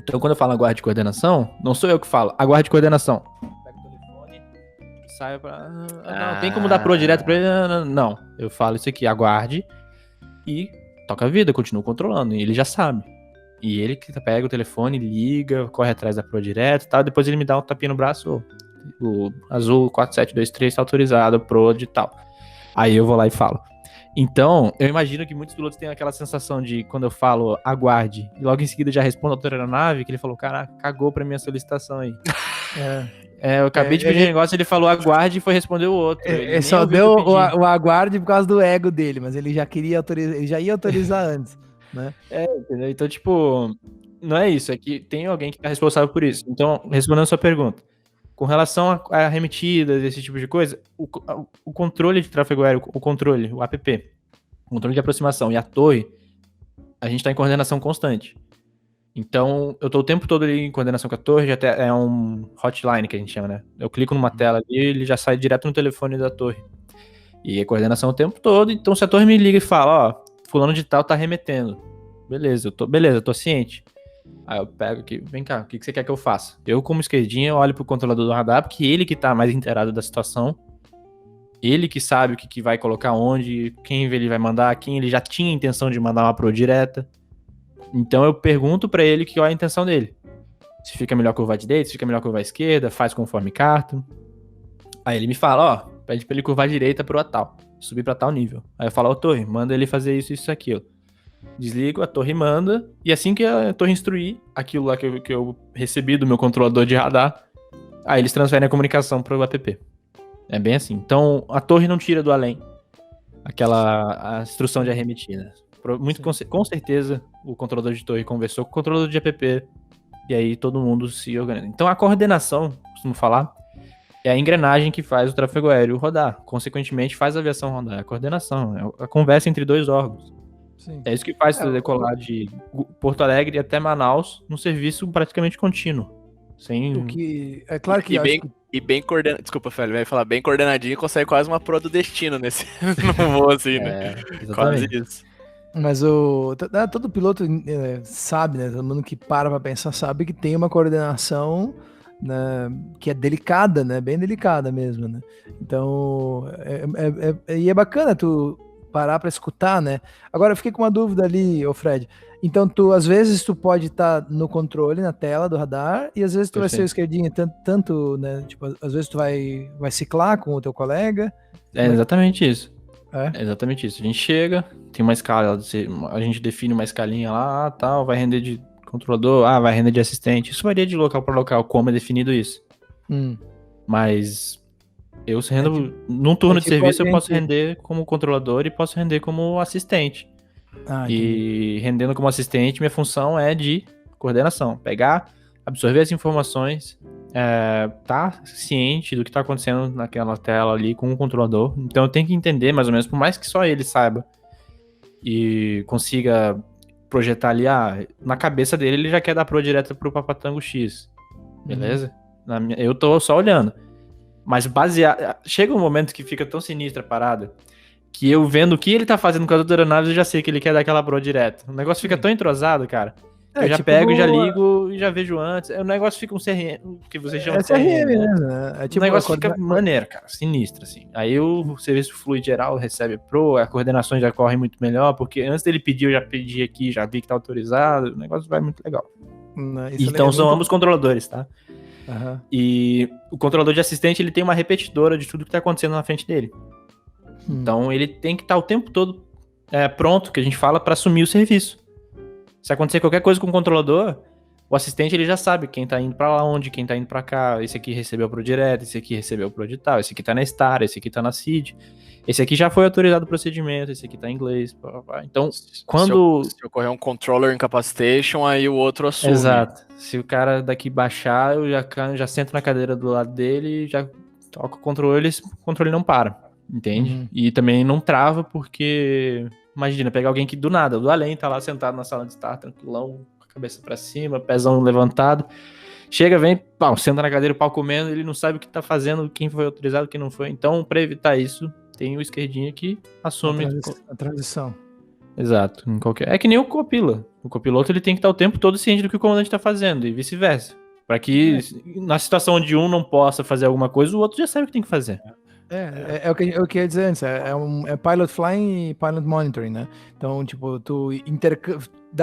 Então, quando eu falo aguarde coordenação, não sou eu que falo, aguarde coordenação. Pega o telefone, saio pra... Não, tem como dar pro direto pra ele? Não, eu falo isso aqui, aguarde e toca a vida, continua controlando. E ele já sabe. E ele que pega o telefone, liga, corre atrás da pro direto e tal. Depois ele me dá um tapinha no braço, o azul 4723 tá autorizado, pro de tal. Aí eu vou lá e falo. Então, eu imagino que muitos pilotos têm aquela sensação de, quando eu falo aguarde, e logo em seguida já respondo ao autor aeronave, que ele falou, cara, cagou pra minha solicitação aí. Eu acabei de pedir um negócio, ele falou aguarde e foi responder o outro. Ele só deu o aguarde por causa do ego dele, mas ele já queria autorizar, ele já ia autorizar antes, né? Entendeu? Então, tipo, não é isso, é que tem alguém que tá responsável por isso. Então, respondendo a sua pergunta, com relação a remetidas, esse tipo de coisa, o controle de tráfego aéreo, o APP, o controle de aproximação e a torre, a gente está em coordenação constante. Então, eu estou o tempo todo ali em coordenação com a torre, já é um hotline que a gente chama, né? Eu clico numa tela ali, ele já sai direto no telefone da torre. E é coordenação o tempo todo, então se a torre me liga e fala, ó, fulano de tal tá remetendo. Beleza, eu tô ciente. Aí eu pego aqui, vem cá, o que você quer que eu faça? Eu, como esquerdinha, eu olho pro controlador do radar, porque ele que tá mais inteirado da situação, ele que sabe o que vai colocar onde, quem ele vai mandar, quem ele já tinha intenção de mandar uma pro direta. Então eu pergunto pra ele qual é a intenção dele. Se fica melhor curvar à direita, se fica melhor curvar à esquerda, faz conforme carta. Aí ele me fala, ó, pede pra ele curvar à direita pro tal, subir pra tal nível. Aí eu falo, ó, torre, manda ele fazer isso, aquilo. Desligo, a torre manda, e assim que a torre instruir aquilo lá que eu recebi do meu controlador de radar, aí eles transferem a comunicação pro app. É bem assim. Então, a torre não tira do além a instrução de arremetida. Com certeza, o controlador de torre conversou com o controlador de app, e aí todo mundo se organiza. Então, a coordenação, costumo falar, é a engrenagem que faz o tráfego aéreo rodar. Consequentemente, faz a aviação rodar. É a coordenação, é a conversa entre dois órgãos. Sim. É isso que faz você decolar de Porto Alegre até Manaus num serviço praticamente contínuo. Sem... O que é claro que bem coordenado. Desculpa, Félio, vai falar bem coordenadinho, consegue quase uma pro do destino nesse no voo assim, né? Quase isso. Mas todo piloto sabe, né? Todo mundo que para pra pensar sabe que tem uma coordenação, né, que é delicada, né? Bem delicada mesmo, né? Então, e é bacana tu parar para escutar, né? Agora eu fiquei com uma dúvida ali, ô Fred. Então às vezes tu pode estar no controle, na tela do radar, e às vezes tu vai ser o esquerdinho, tanto, né? Tipo, às vezes tu vai ciclar com o teu colega. É exatamente isso. É exatamente isso. A gente chega, tem uma escala, a gente define uma escalinha lá, tal, vai render de controlador, vai render de assistente. Isso varia de local para local, como é definido isso. Mas eu rendo, num turno de serviço eu posso render como controlador e posso render como assistente. E rendendo como assistente, minha função é de coordenação. Pegar, absorver as informações, tá ciente do que tá acontecendo naquela tela ali com o controlador. Então eu tenho que entender mais ou menos, por mais que só ele saiba e consiga projetar ali, na cabeça dele ele já quer dar pro direto pro Papatango X. Beleza? Eu tô só olhando. Mas chega um momento que fica tão sinistra a parada que eu vendo o que ele tá fazendo com a outra aeronave, eu já sei que ele quer dar aquela pro direto. O negócio fica tão entrosado, cara. Eu já pego, já ligo e já vejo antes. O negócio fica um CRM, que vocês chamam de CRM, né? O negócio fica maneiro, cara, sinistro, assim. Aí o serviço flui geral, recebe pro, a coordenação já corre muito melhor, porque antes dele pedir, eu já pedi aqui, já vi que tá autorizado, o negócio vai muito legal. Então são ambos controladores, tá? Uhum. E o controlador de assistente, ele tem uma repetidora de tudo que tá acontecendo na frente dele. Então ele tem que estar o tempo todo pronto, que a gente fala, para assumir o serviço. Se acontecer qualquer coisa com o controlador, o assistente ele já sabe quem tá indo pra lá, onde, quem tá indo pra cá. Esse aqui recebeu pro direto, esse aqui recebeu pro de tal, esse aqui tá na STAR, esse aqui tá na CID, esse aqui já foi autorizado o procedimento, esse aqui tá em inglês. Então, quando... Se ocorrer um controller incapacitation, aí o outro assume. Exato. Se o cara daqui baixar, eu já sento na cadeira do lado dele, já toco o controle não para. Entende? E também não trava porque Imagina, pegar alguém que do nada, do além, tá lá sentado na sala de estar, tranquilão, com a cabeça pra cima, pezão levantado. Chega, vem, pau, senta na cadeira, o pau comendo, ele não sabe o que tá fazendo, quem foi autorizado, quem não foi. Então, pra evitar isso, tem o esquerdinha que assume... A transição. Exato. É que nem o copila. O copiloto ele tem que estar o tempo todo ciente do que o comandante tá fazendo, e vice-versa. Pra que, na situação onde um não possa fazer alguma coisa, o outro já sabe o que tem que fazer. É o que eu ia dizer antes, é pilot flying e pilot monitoring, né? Então, tipo,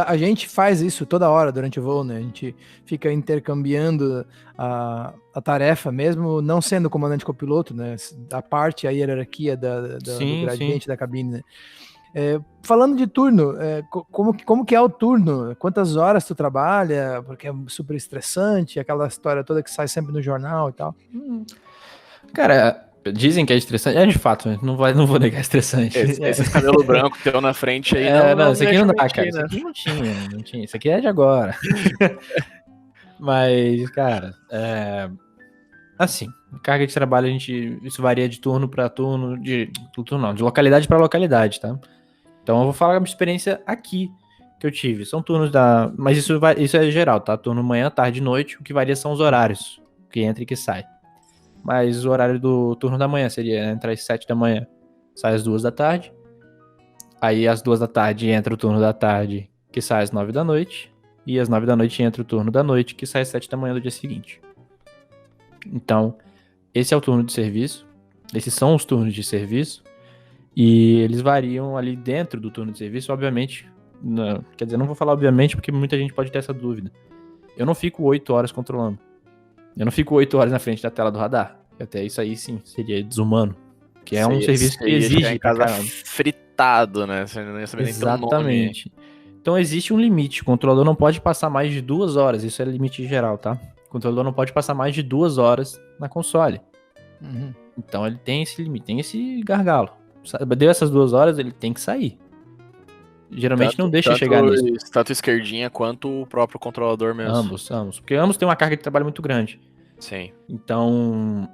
a gente faz isso toda hora durante o voo, né? A gente fica intercambiando a tarefa, mesmo não sendo comandante copiloto, né? A parte, a hierarquia do gradiente da cabine, né? Falando de turno, como que é o turno? Quantas horas tu trabalha? Porque é super estressante, aquela história toda que sai sempre no jornal e tal. Cara, dizem que é estressante. É de fato, não vou negar estressante. Esse cabelo branco teu na frente aí. Não, esse aqui não dá, cara. Esse aqui não tinha. Esse aqui é de agora. Mas, cara, assim, carga de trabalho isso varia de turno para turno, de localidade para localidade, tá? Então eu vou falar a minha experiência aqui que eu tive. São turnos mas isso é geral, tá? Turno manhã, tarde e noite, o que varia são os horários, que entra e que sai. Mas o horário do turno da manhã seria entrar às 7 da manhã, sai às 2 da tarde. Aí às 2 da tarde entra o turno da tarde, que sai às 9 da noite. E às 9 da noite entra o turno da noite, que sai às 7 da manhã do dia seguinte. Então, esse é o turno de serviço. Esses são os turnos de serviço. E eles variam ali dentro do turno de serviço, obviamente. Quer dizer, não vou falar obviamente, porque muita gente pode ter essa dúvida. Eu não fico 8 horas controlando. Eu não fico 8 horas na frente da tela do radar. Até isso aí, sim, seria desumano. Que é um serviço que exige... fritado, né? Você não ia saber nem exatamente. Então existe um limite. O controlador não pode passar mais de 2 horas. Isso é limite geral, tá? O controlador não pode passar mais de 2 horas na console. Uhum. Então ele tem esse limite, tem esse gargalo. Deu essas 2 horas, ele tem que sair. Geralmente não deixa chegar nisso. Tanto esquerdinha quanto o próprio controlador mesmo. Ambos. Porque ambos têm uma carga de trabalho muito grande. Sim. Então,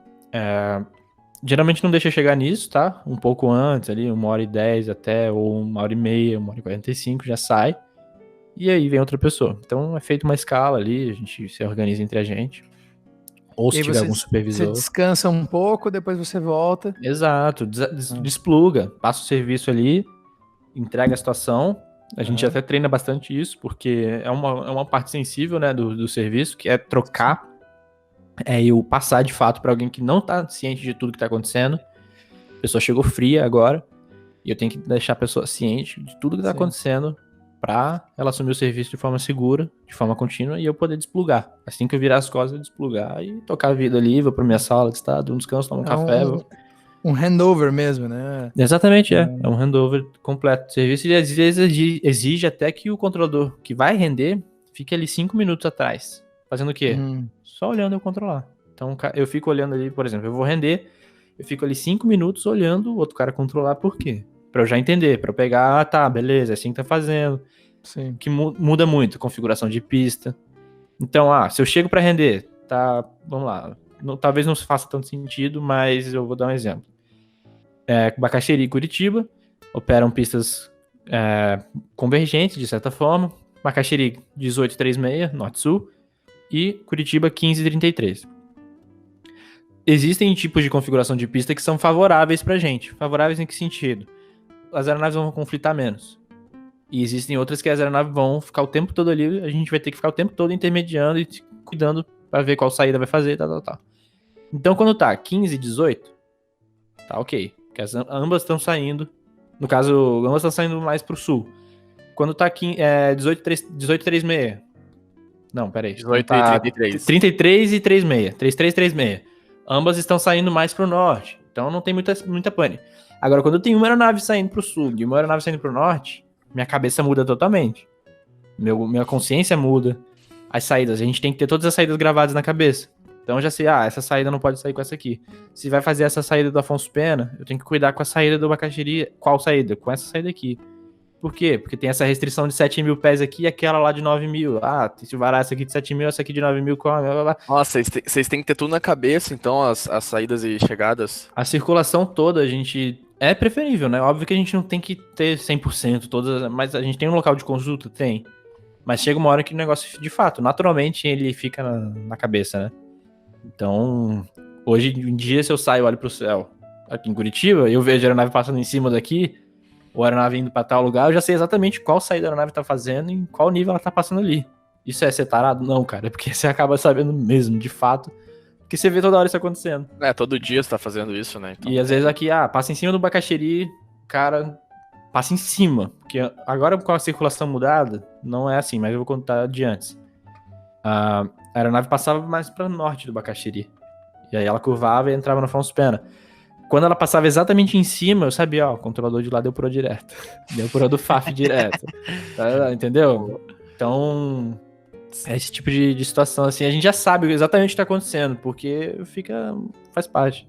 geralmente não deixa chegar nisso, tá? Um pouco antes ali, 1h10 até, ou 1h30, 1h45 já sai. E aí vem outra pessoa. Então é feita uma escala ali, a gente se organiza entre a gente. Ou se tiver algum supervisor. Você descansa um pouco, depois você volta. Exato, despluga, passa o serviço ali, entrega a situação. A gente até treina bastante isso, porque é uma parte sensível, né, do serviço, que é trocar, eu passar de fato para alguém que não tá ciente de tudo que tá acontecendo. A pessoa chegou fria agora, e eu tenho que deixar a pessoa ciente de tudo que tá acontecendo, pra ela assumir o serviço de forma segura, de forma contínua, e eu poder desplugar. Assim que eu virar as costas, eu desplugar e tocar a vida ali, vou pra minha sala de estado, um descanso, tomar um café. Um handover mesmo, né? Exatamente, é um handover completo. O serviço às vezes exige até que o controlador que vai render fique ali 5 minutos atrás. Fazendo o quê? Só olhando eu controlar. Então eu fico olhando ali, por exemplo, eu vou render, eu fico ali 5 minutos olhando o outro cara controlar, por quê? Pra eu já entender, pra eu pegar, tá, beleza, é assim que tá fazendo. Sim. Que muda muito, configuração de pista. Então, se eu chego pra render, tá, vamos lá, talvez não faça tanto sentido, mas eu vou dar um exemplo. Bacaxeri e Curitiba operam pistas convergentes, de certa forma. Bacaxeri 1836, norte-sul, e Curitiba 1533. Existem tipos de configuração de pista que são favoráveis pra gente. Favoráveis em que sentido? As aeronaves vão conflitar menos. E existem outras que as aeronaves vão ficar o tempo todo ali, a gente vai ter que ficar o tempo todo intermediando e cuidando para ver qual saída vai fazer, tal. Então quando tá 15, 18, tá ok. Porque ambas estão saindo, no caso, ambas estão saindo mais pro sul. Quando tá 18, 36. Não, peraí. 18 tá e 33. 33 e 36. 33 e 36. Ambas estão saindo mais pro norte. Então não tem muita pane. Agora, quando eu tenho uma aeronave saindo pro sul e uma aeronave saindo pro norte, minha cabeça muda totalmente. Minha consciência muda. As saídas, a gente tem que ter todas as saídas gravadas na cabeça. Então eu já sei, essa saída não pode sair com essa aqui. Se vai fazer essa saída do Afonso Pena, eu tenho que cuidar com a saída do Bacaxeri. Qual saída? Com essa saída aqui. Por quê? Porque tem essa restrição de 7 mil pés aqui e aquela lá de 9 mil. Se varar essa aqui de 7 mil, essa aqui de 9 mil. Nossa, vocês têm que ter tudo na cabeça, então, as saídas e chegadas. A circulação toda, a gente É preferível, né? Óbvio que a gente não tem que ter 100% todas, mas a gente tem um local de consulta? Tem. Mas chega uma hora que o negócio, de fato, naturalmente ele fica na cabeça, né? Então, hoje em dia, se eu saio e olho pro céu aqui em Curitiba, eu vejo a aeronave passando em cima daqui, ou a aeronave indo pra tal lugar, eu já sei exatamente qual saída a aeronave tá fazendo e em qual nível ela tá passando ali. Isso é ser tarado? Não, cara, é porque você acaba sabendo mesmo, de fato, porque você vê toda hora isso acontecendo. Todo dia você tá fazendo isso, né? Então, E às vezes aqui, passa em cima do Bacaxiri, cara, passa em cima. Porque agora com a circulação mudada, não é assim, mas eu vou contar de antes. A aeronave passava mais para o norte do Bacaxiri. E aí ela curvava e entrava no Afonso Pena. Quando ela passava exatamente em cima, eu sabia, o controlador de lá deu purou direto. Deu purou do FAF direto. Entendeu? Então, é esse tipo de situação, assim, a gente já sabe exatamente o que tá acontecendo, porque faz parte.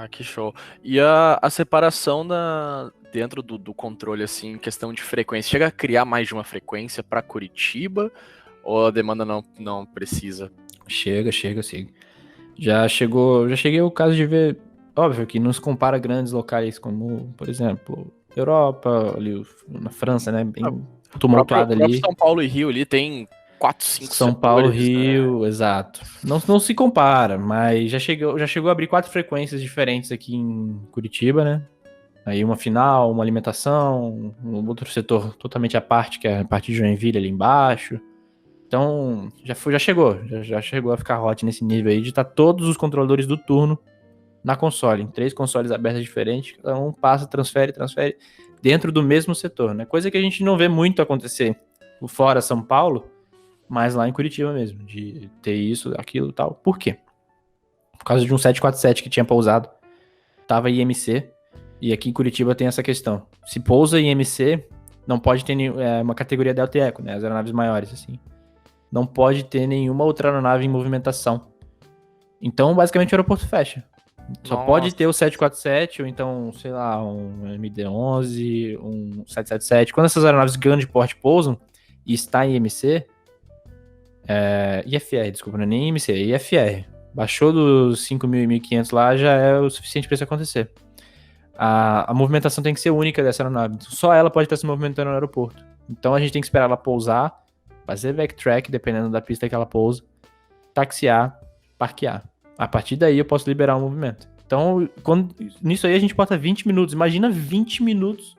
que show. E a separação dentro do controle, assim, questão de frequência, chega a criar mais de uma frequência para Curitiba ou a demanda não precisa? Chega, sim. Já cheguei ao caso de ver, óbvio que não se compara a grandes locais como, por exemplo, Europa, ali na França, né, bem tumultuado ali. São Paulo e Rio ali tem 4, 5 São Paulo, setores, Rio, né? exato. Não se compara, mas já chegou a abrir 4 frequências diferentes aqui em Curitiba, né? Aí uma final, uma alimentação, um outro setor totalmente à parte, que é a parte de Joinville ali embaixo. Então, já chegou a ficar hot nesse nível aí de estar todos os controladores do turno na console, em 3 consoles abertas diferentes, cada um passa, transfere dentro do mesmo setor, né? Coisa que a gente não vê muito acontecer fora São Paulo, mas lá em Curitiba mesmo, de ter isso, aquilo e tal. Por quê? Por causa de um 747 que tinha pousado, tava IMC, e aqui em Curitiba tem essa questão. Se pousa IMC, não pode ter uma categoria Delta e Eco, né? As aeronaves maiores, assim. Não pode ter nenhuma outra aeronave em movimentação. Então, basicamente, o aeroporto fecha. Só pode ter o 747, ou então, sei lá, um MD-11, um 777. Quando essas aeronaves grandes de porte pousam e está em IMC, IFR, desculpa, não é nem IMC, é IFR. Baixou dos 5.000 e 1.500 lá, já é o suficiente para isso acontecer. A movimentação tem que ser única dessa aeronave. Só ela pode estar se movimentando no aeroporto. Então a gente tem que esperar ela pousar, fazer backtrack, dependendo da pista que ela pousa, taxiar, parquear. A partir daí eu posso liberar o movimento. Então, nisso aí a gente bota 20 minutos. Imagina 20 minutos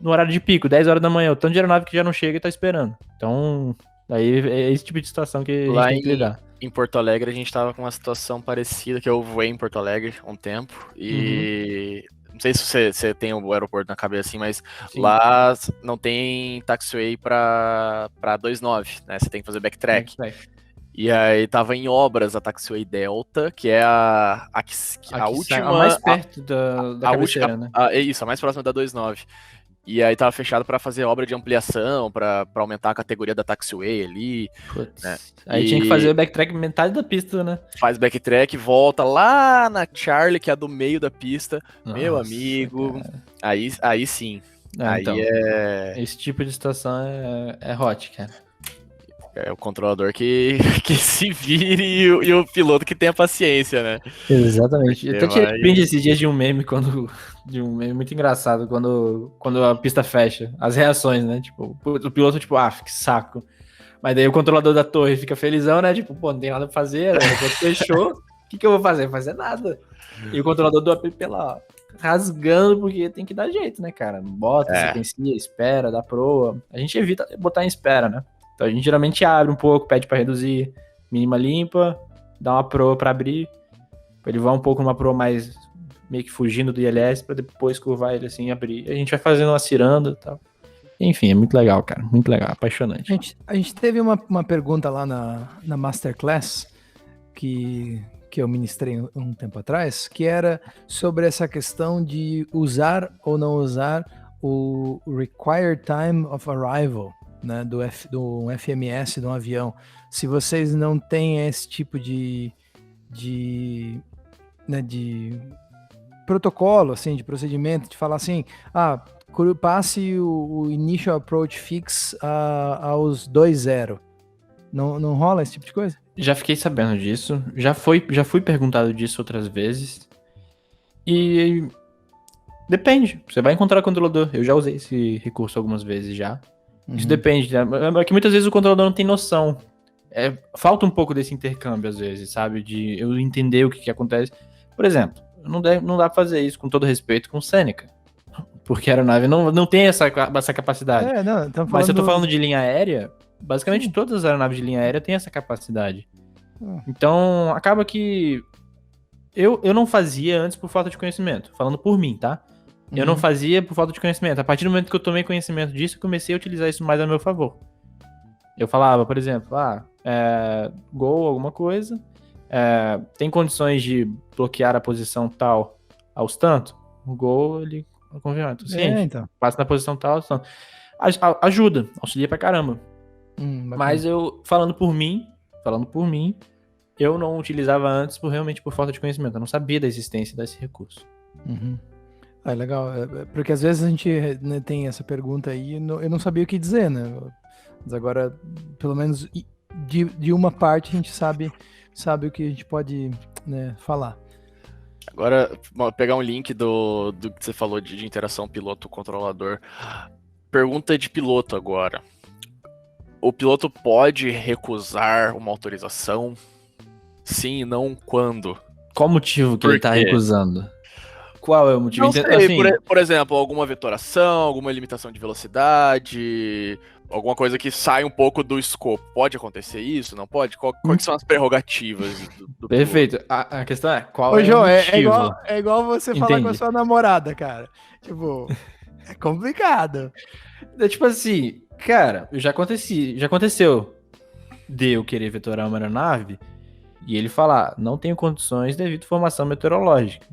no horário de pico, 10 horas da manhã. O tanto de aeronave que já não chega e tá esperando. Então, aí é esse tipo de situação que a gente tem que lidar. Em Porto Alegre a gente tava com uma situação parecida, que eu voei em Porto Alegre há um tempo, e não sei se você tem o aeroporto na cabeça assim, mas sim, lá não tem taxiway pra 29, né? Você tem que fazer backtrack. E aí tava em obras a taxiway Delta, que é a última... A mais perto da cabeceira, né? Isso, a mais próxima da 29. E aí tava fechado pra fazer obra de ampliação, pra aumentar a categoria da taxiway ali. Né? Aí tinha que fazer o backtrack metade da pista, né? Faz backtrack, volta lá na Charlie, que é a do meio da pista. Nossa, meu amigo, aí sim. Aí então, esse tipo de situação é hot, cara. É o controlador que se vire e o piloto que tenha paciência, né? Exatamente. Eu até tirei print esses dias de um meme muito engraçado quando a pista fecha. As reações, né? Tipo, o piloto, tipo, que saco. Mas daí o controlador da torre fica felizão, né? Tipo, pô, não tem nada pra fazer, né? Fechou. O que eu vou fazer? Fazer nada. E o controlador do app lá, rasgando, porque tem que dar jeito, né, cara? Bota, sequencia, espera, dá proa. A gente evita botar em espera, né? Então a gente geralmente abre um pouco, pede pra reduzir, mínima limpa, dá uma proa pra abrir, ele vai um pouco numa proa mais meio que fugindo do ILS pra depois curvar ele assim, abrir. A gente vai fazendo uma ciranda e tal. Enfim, é muito legal, cara, muito legal, apaixonante. A gente teve uma pergunta lá na Masterclass que eu ministrei um tempo atrás, que era sobre essa questão de usar ou não usar o Required Time of Arrival, né, do FMS de um avião. Se vocês não têm esse tipo de protocolo, assim, de procedimento, de falar assim, passe o Initial Approach Fix aos 2.0. Não rola esse tipo de coisa? Já fiquei sabendo disso, já fui perguntado disso outras vezes, e Depende. Você vai encontrar controlador. Eu já usei esse recurso algumas vezes já. Isso depende. Né? É que muitas vezes o controlador não tem noção. Falta um pouco desse intercâmbio, às vezes, sabe? De eu entender o que acontece. Por exemplo, não dá pra fazer isso, com todo respeito, com Seneca. Porque a aeronave não tem essa capacidade. Mas se eu tô falando de linha aérea, basicamente todas as aeronaves de linha aérea têm essa capacidade. Então, acaba que eu não fazia antes por falta de conhecimento. Falando por mim, tá? Eu não fazia por falta de conhecimento. A partir do momento que eu tomei conhecimento disso, eu comecei a utilizar isso mais a meu favor. Eu falava, por exemplo, gol, alguma coisa, tem condições de bloquear a posição tal aos tanto? O gol, ele confirma, tô ciente. Então. Passa na posição tal, aos tanto. Ajuda, auxilia pra caramba. Mas eu, falando por mim, eu não utilizava antes realmente por falta de conhecimento. Eu não sabia da existência desse recurso. Legal. Porque às vezes a gente, né, tem essa pergunta aí e eu não sabia o que dizer, né? Mas agora, pelo menos de uma parte, a gente sabe o que a gente pode, né, falar. Agora, pegar um link do que você falou de interação piloto-controlador. Pergunta de piloto agora. O piloto pode recusar uma autorização? Sim e não, quando? Qual o motivo que ele tá recusando? Qual é o motivo? Não sei, assim, por exemplo, alguma vetoração, alguma limitação de velocidade, alguma coisa que sai um pouco do escopo. Pode acontecer isso? Não pode? Quais são as prerrogativas do Perfeito. A questão é qual é João, o motivo? É igual você falar com a sua namorada, cara. Tipo, é complicado. Tipo assim, cara, já aconteceu de eu querer vetorar uma aeronave e ele falar, não tenho condições devido à formação meteorológica.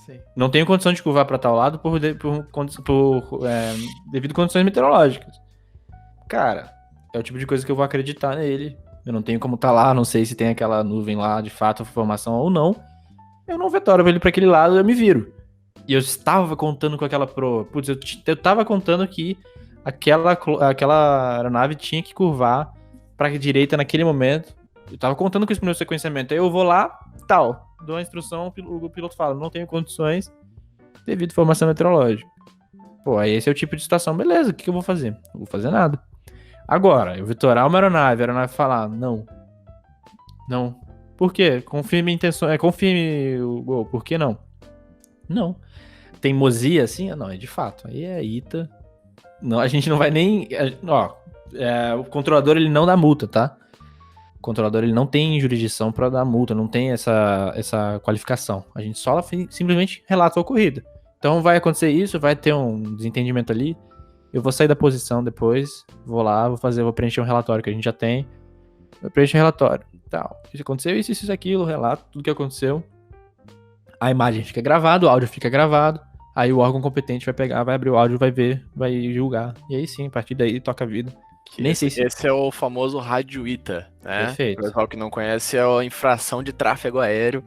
Sim. Não tenho condição de curvar para tal lado devido a condições meteorológicas. Cara, é o tipo de coisa que eu vou acreditar nele. Eu não tenho como tá lá, não sei se tem aquela nuvem lá, de fato, formação ou não. Eu não vetoro ele para aquele lado, eu me viro. E eu estava contando com aquela proa. Putz, eu tava contando que aquela aeronave tinha que curvar pra direita naquele momento. Eu tava contando com isso no meu sequenciamento. Aí eu vou lá, tal, dou a instrução, o piloto fala, não tenho condições devido à formação meteorológica. Pô, aí esse é o tipo de situação, beleza, o que eu vou fazer? Não vou fazer nada. Agora, eu vetorar uma aeronave, a aeronave falar, não. Por quê? Confirme a intenção, confirme o gol, por que não? Não. Teimosia, assim? Não, é de fato. Aí é ITA. Não, a gente não vai nem... o controlador, ele não dá multa, tá? O controlador, ele não tem jurisdição pra dar multa, não tem essa qualificação. A gente só simplesmente relata a ocorrida. Então vai acontecer isso, vai ter um desentendimento ali. Eu vou sair da posição depois, vou lá, vou preencher um relatório que a gente já tem. Eu preencho um relatório. Tal. Se aconteceu isso, aquilo, relato tudo que aconteceu. A imagem fica gravada, o áudio fica gravado. Aí o órgão competente vai pegar, vai abrir o áudio, vai ver, vai julgar. E aí sim, a partir daí toca a vida. Nem sei se... Esse é o famoso rádio ITA, né? Perfeito. O pessoal que não conhece é a infração de tráfego aéreo.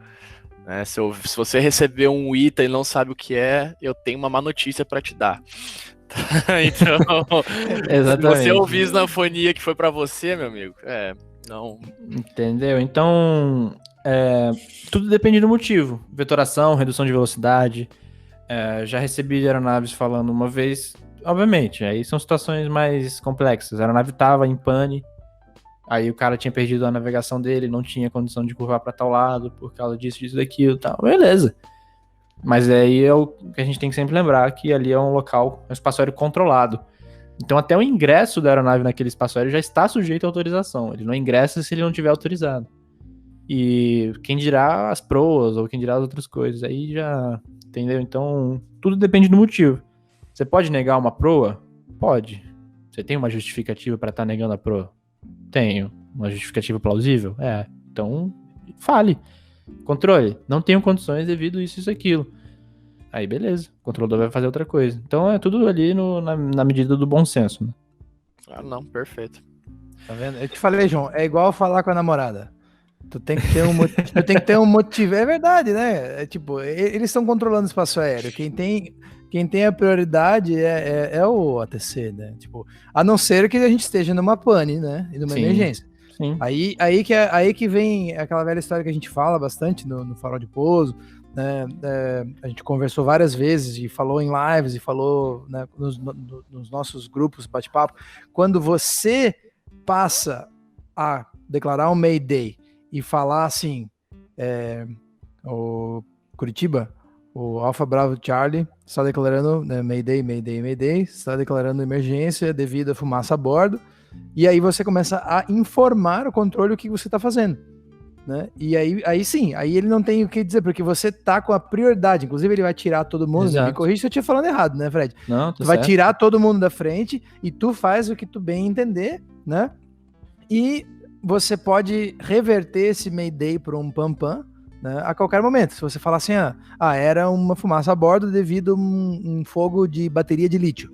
Né? Se você receber um ITA e não sabe o que é, eu tenho uma má notícia para te dar. Então, exatamente. Se você ouvir snafonia que foi para você, meu amigo, não... Entendeu? Então, tudo depende do motivo. Vetoração, redução de velocidade. Já recebi aeronaves falando uma vez, obviamente, aí são situações mais complexas. A aeronave estava em pane, aí o cara tinha perdido a navegação dele, não tinha condição de curvar para tal lado, por causa disso, daquilo e tal. Beleza. Mas aí é o que a gente tem que sempre lembrar, que ali é um local, é um espaço aéreo controlado. Então até o ingresso da aeronave naquele espaço aéreo já está sujeito à autorização. Ele não ingressa se ele não tiver autorizado. E quem dirá as proas, ou quem dirá as outras coisas, aí já... Entendeu? Então, tudo depende do motivo. Você pode negar uma proa? Pode. Você tem uma justificativa para estar negando a proa? Tenho. Uma justificativa plausível? Então, fale. Controle. Não tenho condições devido a isso e aquilo. Aí, beleza. O controlador vai fazer outra coisa. Então, é tudo ali na medida do bom senso, né? Ah, não. Perfeito. Tá vendo? Eu te falei, João, é igual falar com a namorada. Tu tem que ter um motivo. É verdade, né? Eles estão controlando o espaço aéreo. Quem tem a prioridade é o ATC, né? A não ser que a gente esteja numa pane, né? E numa emergência. Sim. Aí que vem aquela velha história que a gente fala bastante no Farol de Pouso, né? A gente conversou várias vezes e falou em lives e falou, né, nos nossos grupos bate-papo. Quando você passa a declarar um Mayday e falar assim, o Curitiba, o Alfa Bravo Charlie está declarando, né, Mayday, Mayday, Mayday, está declarando emergência devido a fumaça a bordo, e aí você começa a informar o controle o que você está fazendo, né? E aí sim, aí ele não tem o que dizer, porque você tá com a prioridade, inclusive ele vai tirar todo mundo, né? Me corrija se eu estiver falando errado, né, Fred? Não, tu vai tirar todo mundo da frente e tu faz o que tu bem entender, né? E você pode reverter esse Mayday para um pam-pam, né, a qualquer momento. Se você falar assim, era uma fumaça a bordo devido a um fogo de bateria de lítio.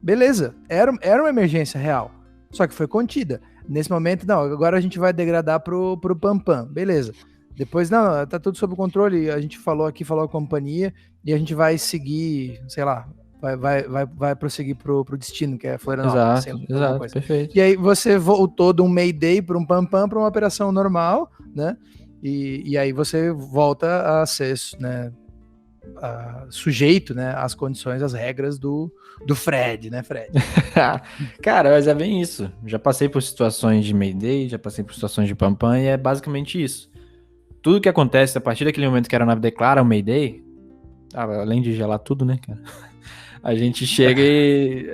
Beleza, era uma emergência real, só que foi contida. Nesse momento, não, agora a gente vai degradar pro pam-pam, beleza. Depois, não, tá tudo sob controle, a gente falou com a companhia e a gente vai seguir, sei lá, vai prosseguir pro destino, que é Florianópolis. Exato, perfeito. E aí você voltou de um Mayday para um pam-pam para uma operação normal, né? E aí você volta a ser, né, sujeito, né, às condições, às regras do Fred, né, Fred? Cara, mas é bem isso. Já passei por situações de Mayday, já passei por situações de pam-pam e é basicamente isso. Tudo que acontece a partir daquele momento que a aeronave declara o Mayday, além de gelar tudo, né, cara? A gente chega e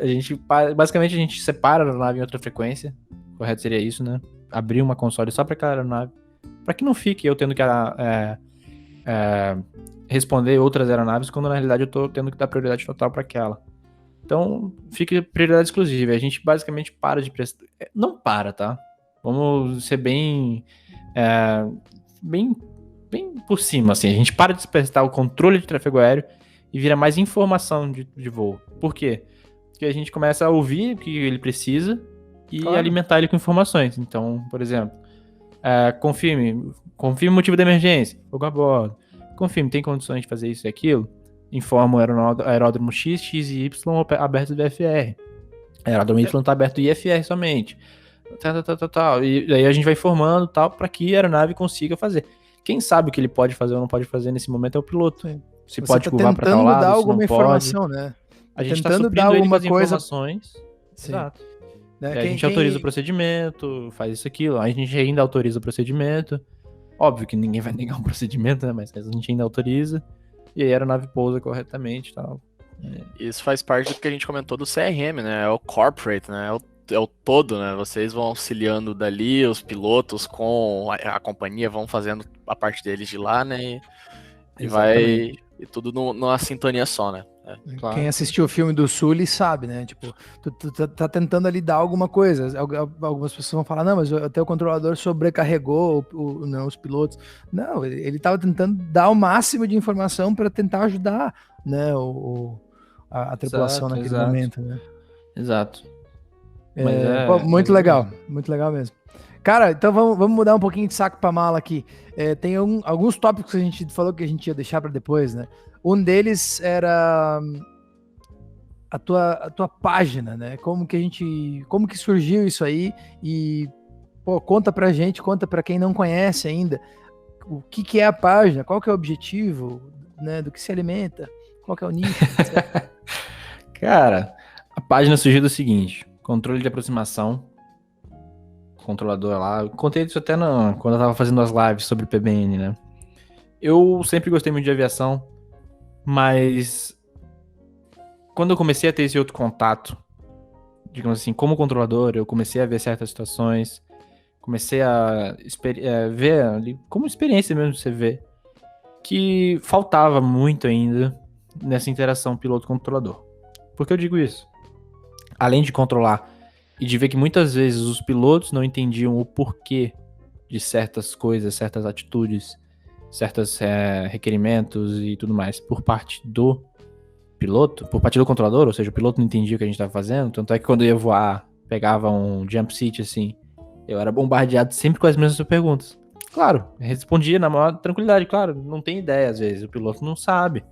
basicamente a gente separa a aeronave em outra frequência. Correto seria isso, né? Abrir uma console só para aquela aeronave, para que não fique eu tendo que responder outras aeronaves, quando na realidade eu tô tendo que dar prioridade total para aquela. Então, fica prioridade exclusiva. A gente basicamente para de prestar. Não para, tá? Vamos ser bem por cima, assim. A gente para de prestar o controle de tráfego aéreo e vira mais informação de voo. Por quê? Porque a gente começa a ouvir o que ele precisa e alimentar ele com informações. Então, por exemplo, confirme o motivo da emergência, fogo a bordo. Confirme, tem condições de fazer isso e aquilo? Informa o aeródromo X, X e Y aberto do IFR. O aeródromo Y está aberto do IFR somente. Tal. E aí a gente vai informando tal, para que a aeronave consiga fazer. Quem sabe o que ele pode fazer ou não pode fazer nesse momento é o piloto. Se você pode curvar para tal lado, dar se alguma não informação, pode. né? A gente está tentando suprindo dar ele com alguma as coisa. Informações. Sim. Exato. Né? A gente autoriza o procedimento, faz isso, aquilo. A gente ainda autoriza o procedimento. Óbvio que ninguém vai negar um procedimento, né? Mas a gente ainda autoriza. E aí a aeronave pousa corretamente e tal. Isso faz parte do que a gente comentou do CRM, né? É o corporate, né? É o todo, né? Vocês vão auxiliando dali, os pilotos com a companhia vão fazendo a parte deles de lá, né? E vai... E tudo numa sintonia só, né? Claro. Quem assistiu o filme do Sully sabe, né? Tipo, tu tá tentando ali dar alguma coisa. Algumas pessoas vão falar, não, mas até o controlador sobrecarregou não, os pilotos. Não, ele tava tentando dar o máximo de informação para tentar ajudar, né, a tripulação naquele momento, né? Exato. Mas muito legal mesmo. Cara, então vamos mudar um pouquinho de saco pra mala aqui. Tem alguns tópicos que a gente falou que a gente ia deixar para depois, né? Um deles era a tua página, né? Como que surgiu isso aí? E, conta pra gente, conta pra quem não conhece ainda, o que é a página, qual que é o objetivo, né? Do que se alimenta, qual que é o nicho, etc. Cara, a página surgiu do seguinte: controle de aproximação, controlador lá. Eu contei isso até quando eu tava fazendo as lives sobre PBN, né? Eu sempre gostei muito de aviação, mas quando eu comecei a ter esse outro contato, digamos assim, como controlador, eu comecei a ver certas situações, comecei a ver ali, como experiência mesmo, você vê que faltava muito ainda nessa interação piloto-controlador. Por que eu digo isso? Além de controlar e de ver que muitas vezes os pilotos não entendiam o porquê de certas coisas, certas atitudes, certos requerimentos e tudo mais por parte do piloto, por parte do controlador, ou seja, o piloto não entendia o que a gente estava fazendo, tanto é que quando eu ia voar, pegava um jump seat assim, eu era bombardeado sempre com as mesmas perguntas. Claro, respondia na maior tranquilidade, claro, não tem ideia às vezes, o piloto não sabe,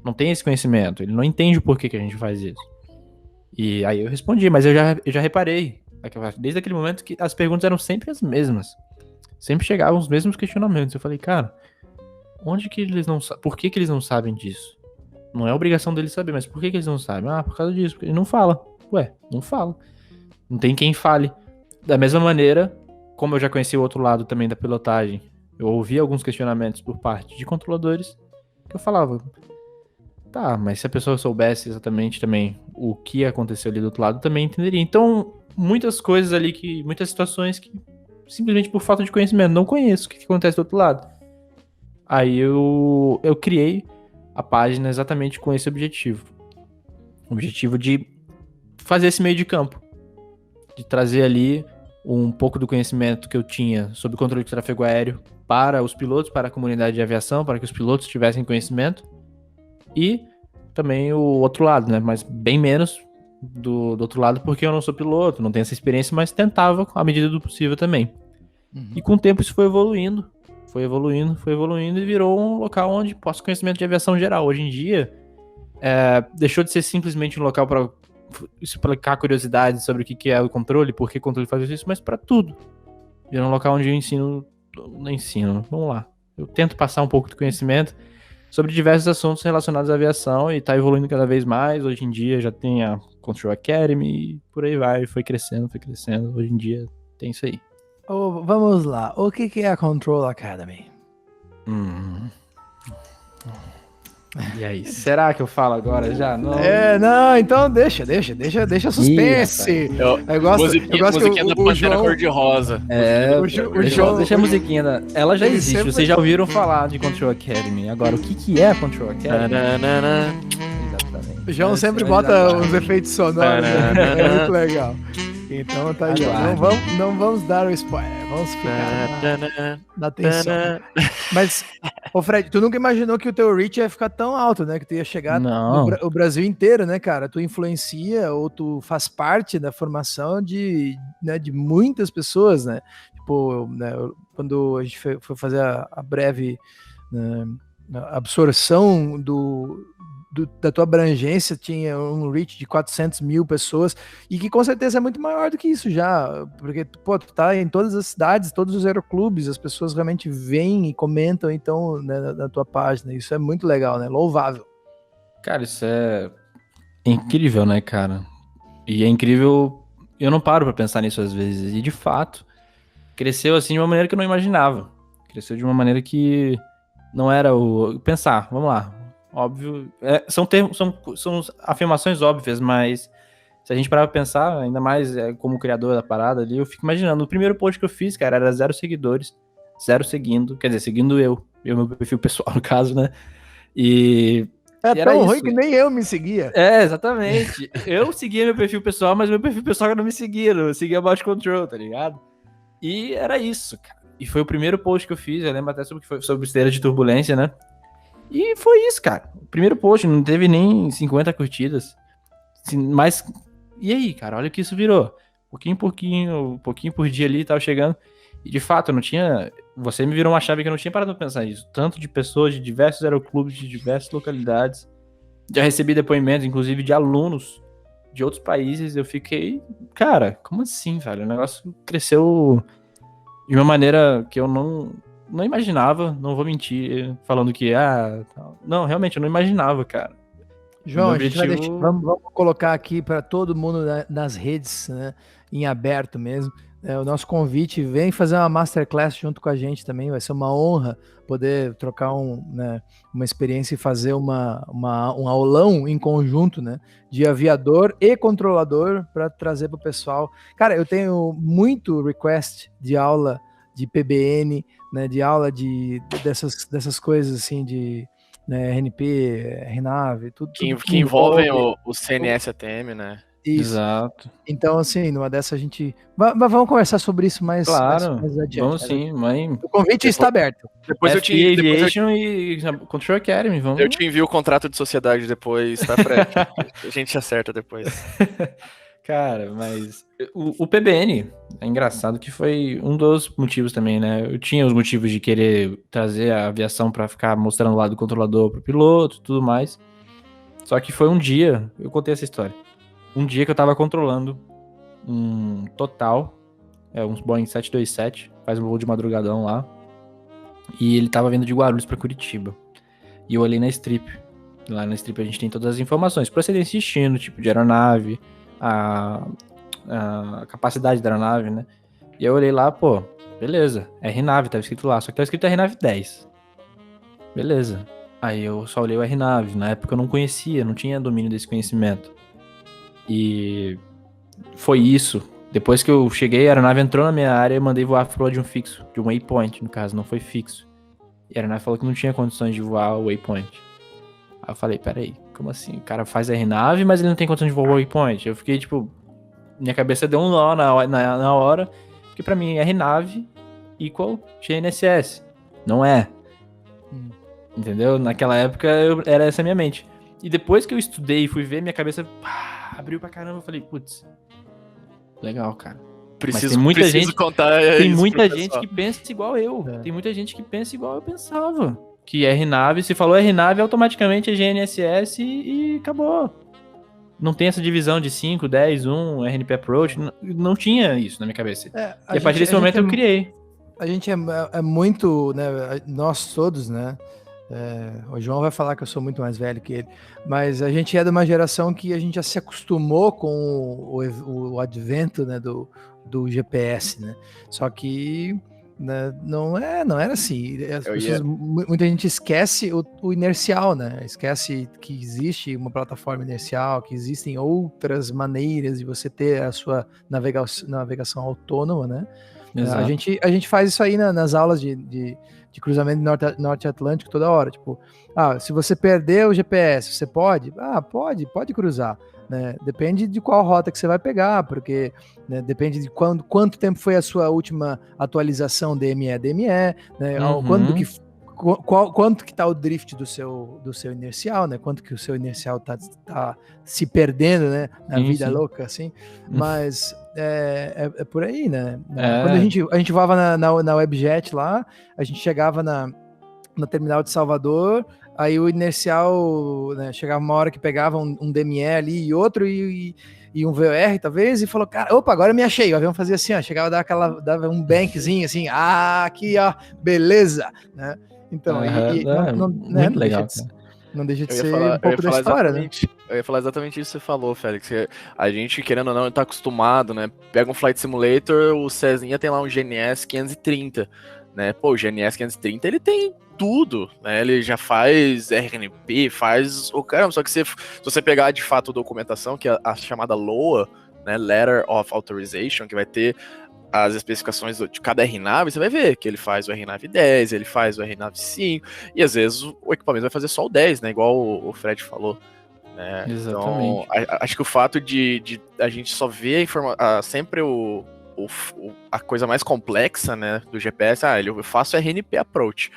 não tem esse conhecimento, ele não entende o porquê que a gente faz isso. E aí eu respondi, mas eu já reparei Desde aquele momento que as perguntas eram sempre as mesmas. Sempre chegavam os mesmos questionamentos. Eu falei, cara, onde que eles não sabem? Por que que eles não sabem disso? Não é obrigação deles saber, mas por que que eles não sabem? Ah, por causa disso. Porque ele não fala. Ué, não fala. Não tem quem fale. Da mesma maneira, como eu já conheci o outro lado também da pilotagem, eu ouvi alguns questionamentos por parte de controladores que eu falava, tá, mas se a pessoa soubesse exatamente também o que aconteceu ali do outro lado, também entenderia. Então, muitas coisas ali, muitas situações que simplesmente por falta de conhecimento, não conheço o que acontece do outro lado. Aí eu criei a página exatamente com esse objetivo. O objetivo de fazer esse meio de campo. De trazer ali um pouco do conhecimento que eu tinha sobre controle de tráfego aéreo para os pilotos, para a comunidade de aviação, para que os pilotos tivessem conhecimento. E também o outro lado, né? Mas bem menos do outro lado, porque eu não sou piloto, não tenho essa experiência, mas tentava à medida do possível também. E com o tempo isso foi evoluindo e virou um local onde posso conhecimento de aviação geral. Hoje em dia, deixou de ser simplesmente um local para explicar curiosidades sobre o que é o controle, por que o controle faz isso, mas para tudo. Virou um local onde eu ensino, vamos lá. Eu tento passar um pouco de conhecimento sobre diversos assuntos relacionados à aviação e tá evoluindo cada vez mais. Hoje em dia já tem a Control Academy e por aí vai, foi crescendo. Hoje em dia tem isso aí. Vamos lá, o que é a Control Academy? E aí, será que eu falo agora já? Não. Não, então deixa suspense. Eu gosto musiquinha da Pantera Cor-de-Rosa. Deixa a musiquinha ela já existe, sempre... vocês já ouviram falar de Control Academy. Agora, o que é a Control Academy? Exatamente. O João sempre bota uns efeitos sonoros, é muito legal. Então tá aí, ó. Não vamos dar o spoiler, vamos ficar na atenção. Mas, ô Fred, tu nunca imaginou que o teu reach ia ficar tão alto, né? Que tu ia chegar o Brasil inteiro, né, cara? Tu influencia ou tu faz parte da formação de muitas pessoas, né? Tipo, né, quando a gente foi fazer a breve absorção da tua abrangência, tinha um reach de 400 mil pessoas, e que com certeza é muito maior do que isso já, porque, pô, tu tá em todas as cidades, todos os aeroclubes, as pessoas realmente vêm e comentam, então, né, na tua página, isso é muito legal, né, louvável. Cara, isso é incrível, né, cara, e é incrível, eu não paro pra pensar nisso às vezes, e de fato, cresceu assim de uma maneira que eu não imaginava, cresceu de uma maneira que não era o pensar, vamos lá, óbvio, são afirmações óbvias, mas se a gente parar pra pensar, ainda mais como criador da parada ali, eu fico imaginando, o primeiro post que eu fiz, cara, era 0 seguidores, 0 seguindo, quer dizer, seguindo eu meu perfil pessoal, no caso, né, e tão ruim que nem eu me seguia. Exatamente, eu seguia meu perfil pessoal, mas meu perfil pessoal não me seguia, eu seguia About Control, tá ligado? E era isso, cara, e foi o primeiro post que eu fiz, eu lembro até sobre esteira de turbulência, né, e foi isso, cara. O primeiro post, não teve nem 50 curtidas. Mas, e aí, cara? Olha o que isso virou. Pouquinho por dia ali, tava chegando. E, de fato, eu não tinha... Você me virou uma chave que eu não tinha parado pra pensar nisso. Tanto de pessoas de diversos aeroclubes, de diversas localidades. Já recebi depoimentos, inclusive, de alunos de outros países. Eu fiquei... Cara, como assim, velho? O negócio cresceu de uma maneira que eu não imaginava, não vou mentir, falando que, não, realmente, eu não imaginava, cara. João, a gente vamos colocar aqui para todo mundo nas redes, né, em aberto mesmo, o nosso convite, vem fazer uma masterclass junto com a gente também, vai ser uma honra poder trocar uma experiência e fazer um aulão em conjunto, né, de aviador e controlador para trazer para o pessoal. Cara, eu tenho muito request de aula de PBN, né, de aula dessas coisas assim, de RNP, RNAV, tudo que envolvem o CNS ATM, né? Isso. Exato. Então, assim, numa dessa a gente... Vamos conversar sobre isso mais adiante. Vamos sim, mãe. O convite está aberto. Depois eu te Aviation e Control Academy, vamos. Eu te envio o contrato de sociedade depois, tá, Fred? A gente acerta depois. Cara, mas o PBN é engraçado que foi um dos motivos também, né? Eu tinha os motivos de querer trazer a aviação pra ficar mostrando o lado do controlador pro piloto e tudo mais. Só que foi um dia, eu contei essa história, um dia que eu tava controlando um total, uns Boeing 727, faz um voo de madrugadão lá. E ele tava vindo de Guarulhos pra Curitiba. E eu olhei na strip. Lá na strip a gente tem todas as informações. Procedência e destino, tipo de aeronave, a capacidade da aeronave, né? E eu olhei lá, pô, beleza, RNAV, tava escrito lá. Só que tava escrito RNAV 10. Beleza. Aí eu só olhei o RNAV. Na época eu não conhecia, não tinha domínio desse conhecimento. E foi isso. Depois que eu cheguei, a aeronave entrou na minha área e eu mandei voar pro de um fixo, de um waypoint, no caso, não foi fixo. E a aeronave falou que não tinha condições de voar o waypoint. Aí eu falei, peraí, como assim? O cara faz aeronave, mas ele não tem condições de voar o waypoint. Eu fiquei, tipo, minha cabeça deu um nó na hora, porque pra mim aeronave equal GNSS. Não é. Entendeu? Naquela época era essa a minha mente. E depois que eu estudei e fui ver, minha cabeça abriu pra caramba. Eu falei, putz, legal, cara. Preciso contar tem isso muita pro gente pessoal. que pensa igual eu. Tem muita gente que pensa igual eu pensava. Que RNAV, se falou RNAV, automaticamente é GNSS e acabou. Não tem essa divisão de 5, 10, 1, RNP Approach. Não tinha isso na minha cabeça. E a partir desse momento eu criei. A gente é muito, né? Nós todos, né? O João vai falar que eu sou muito mais velho que ele, mas a gente é de uma geração que a gente já se acostumou com o advento, né, do GPS, né? Só que, né, não era assim. Muita gente esquece o inercial, né? Esquece que existe uma plataforma inercial, que existem outras maneiras de você ter a sua navegação autônoma, né? Exato. A gente faz isso aí nas aulas de cruzamento norte Atlântico toda hora. Tipo, se você perder o GPS, você pode? Pode cruzar. Né? Depende de qual rota que você vai pegar, porque, né, depende de quanto tempo foi a sua última atualização DME, né? Quanto que tá o drift do seu inercial, né? Quanto que o seu inercial tá se perdendo, né? Na vida louca, assim. Mas é por aí, né? Quando a gente voava na Webjet lá, a gente chegava no terminal de Salvador, aí o inercial, né, chegava uma hora que pegava um DME ali e outro, e um VOR, talvez, e falou, cara, opa, agora eu me achei. O avião fazia assim, ó, chegava dava um bankzinho assim, aqui, ó, beleza, né? Então, muito legal, não deixa de ser um pouco da história, né? Eu ia falar exatamente isso que você falou, Félix. A gente, querendo ou não, tá acostumado, né? Pega um Flight Simulator, o Cezinha tem lá um GNS 530, né? Pô, o GNS 530, ele tem tudo, né? Ele já faz RNP, faz o caramba. Só que se você pegar, de fato, a documentação, que é a chamada LOA, né? Letter of Authorization, que vai ter as especificações de cada RNAV, você vai ver que ele faz o RNAV 10, ele faz o RNAV 5, e às vezes o equipamento vai fazer só o 10, né? Igual o Fred falou. Né? Exatamente. Então, acho que o fato de a gente só ver sempre a coisa mais complexa, né, do GPS, eu faço RNP Approach.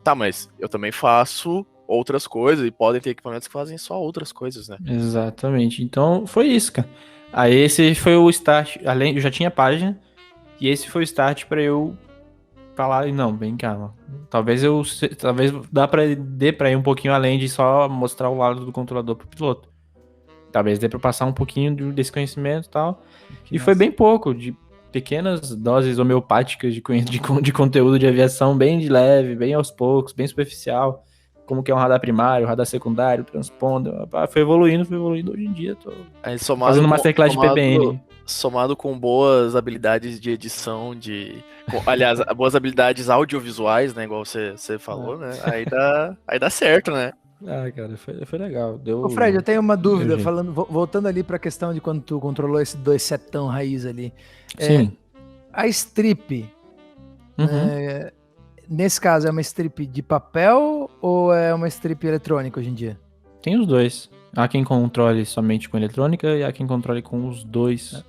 Tá, mas eu também faço outras coisas, e podem ter equipamentos que fazem só outras coisas, né? Exatamente. Então, foi isso, cara. Aí esse foi o start, eu já tinha página, e esse foi o start pra eu falar, não, bem calma. Talvez dê pra ir um pouquinho além de só mostrar o lado do controlador pro piloto. Talvez dê pra passar um pouquinho desse conhecimento e tal. E foi bem pouco, de pequenas doses homeopáticas de conteúdo de aviação, bem de leve, bem aos poucos, bem superficial. Como que é um radar primário, radar secundário, transponder. Foi evoluindo hoje em dia. Tô fazendo masterclass de PBN. Somado com boas habilidades de edição, aliás, boas habilidades audiovisuais, né? Igual você falou, né? Aí dá certo, né? Cara, foi legal. Ô Fred, eu tenho uma dúvida, voltando ali pra questão de quando tu controlou esse 2.7 raiz ali. Sim. A strip, nesse caso, é uma strip de papel ou é uma strip eletrônica hoje em dia? Tem os dois. Há quem controle somente com eletrônica e há quem controle com os dois.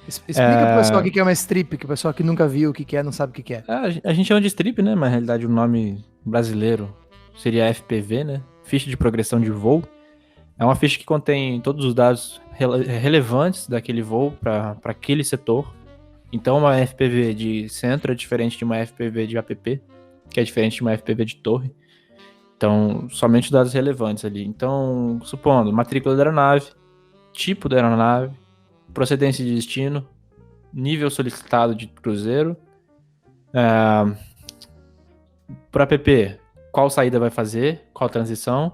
Explica pro pessoal o que é uma strip, que o pessoal que nunca viu o que é, não sabe o que é. A gente chama de strip, né? Mas na realidade o nome brasileiro seria FPV, né? Ficha de progressão de voo. É uma ficha que contém todos os dados relevantes daquele voo para aquele setor. Então uma FPV de centro é diferente de uma FPV de APP, que é diferente de uma FPV de torre. Então, somente os dados relevantes ali. Então, supondo, matrícula da aeronave, tipo da aeronave, procedência de destino, nível solicitado de cruzeiro. Para app, qual saída vai fazer, qual transição,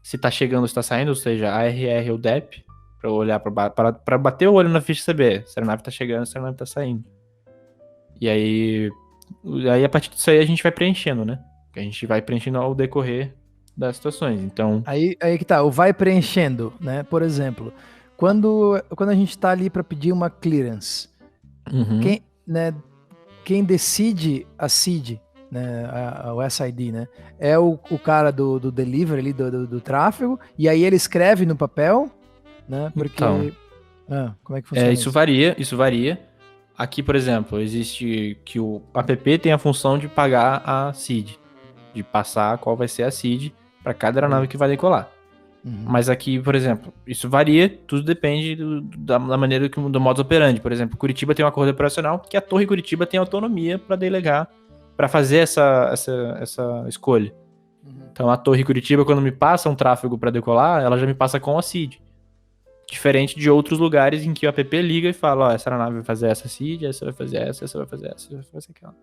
se tá chegando ou se tá saindo, ou seja, ARR ou DEP, para olhar para bater o olho na ficha CB, se a nave tá chegando, se a nave tá saindo. E aí a partir disso aí a gente vai preenchendo, né? A gente vai preenchendo ao decorrer das situações. Então, Aí que tá, o vai preenchendo, né? Por exemplo, quando a gente tá ali para pedir uma clearance, quem decide a SID, né, o SID, né, é o cara do delivery ali, do tráfego, e aí ele escreve no papel, né, porque... Então, como é que funciona isso varia. Aqui, por exemplo, existe que o app tem a função de pagar a SID, de passar qual vai ser a SID para cada aeronave que vai decolar. Mas aqui, por exemplo, isso varia, tudo depende da maneira do modus operandi. Por exemplo, Curitiba tem um acordo operacional que a Torre Curitiba tem autonomia para delegar, para fazer essa escolha. Então a Torre Curitiba, quando me passa um tráfego para decolar, ela já me passa com a SID. Diferente de outros lugares em que o app liga e fala, ó, essa aeronave vai fazer essa SID, essa vai fazer essa vai fazer essa, essa vai fazer aquela.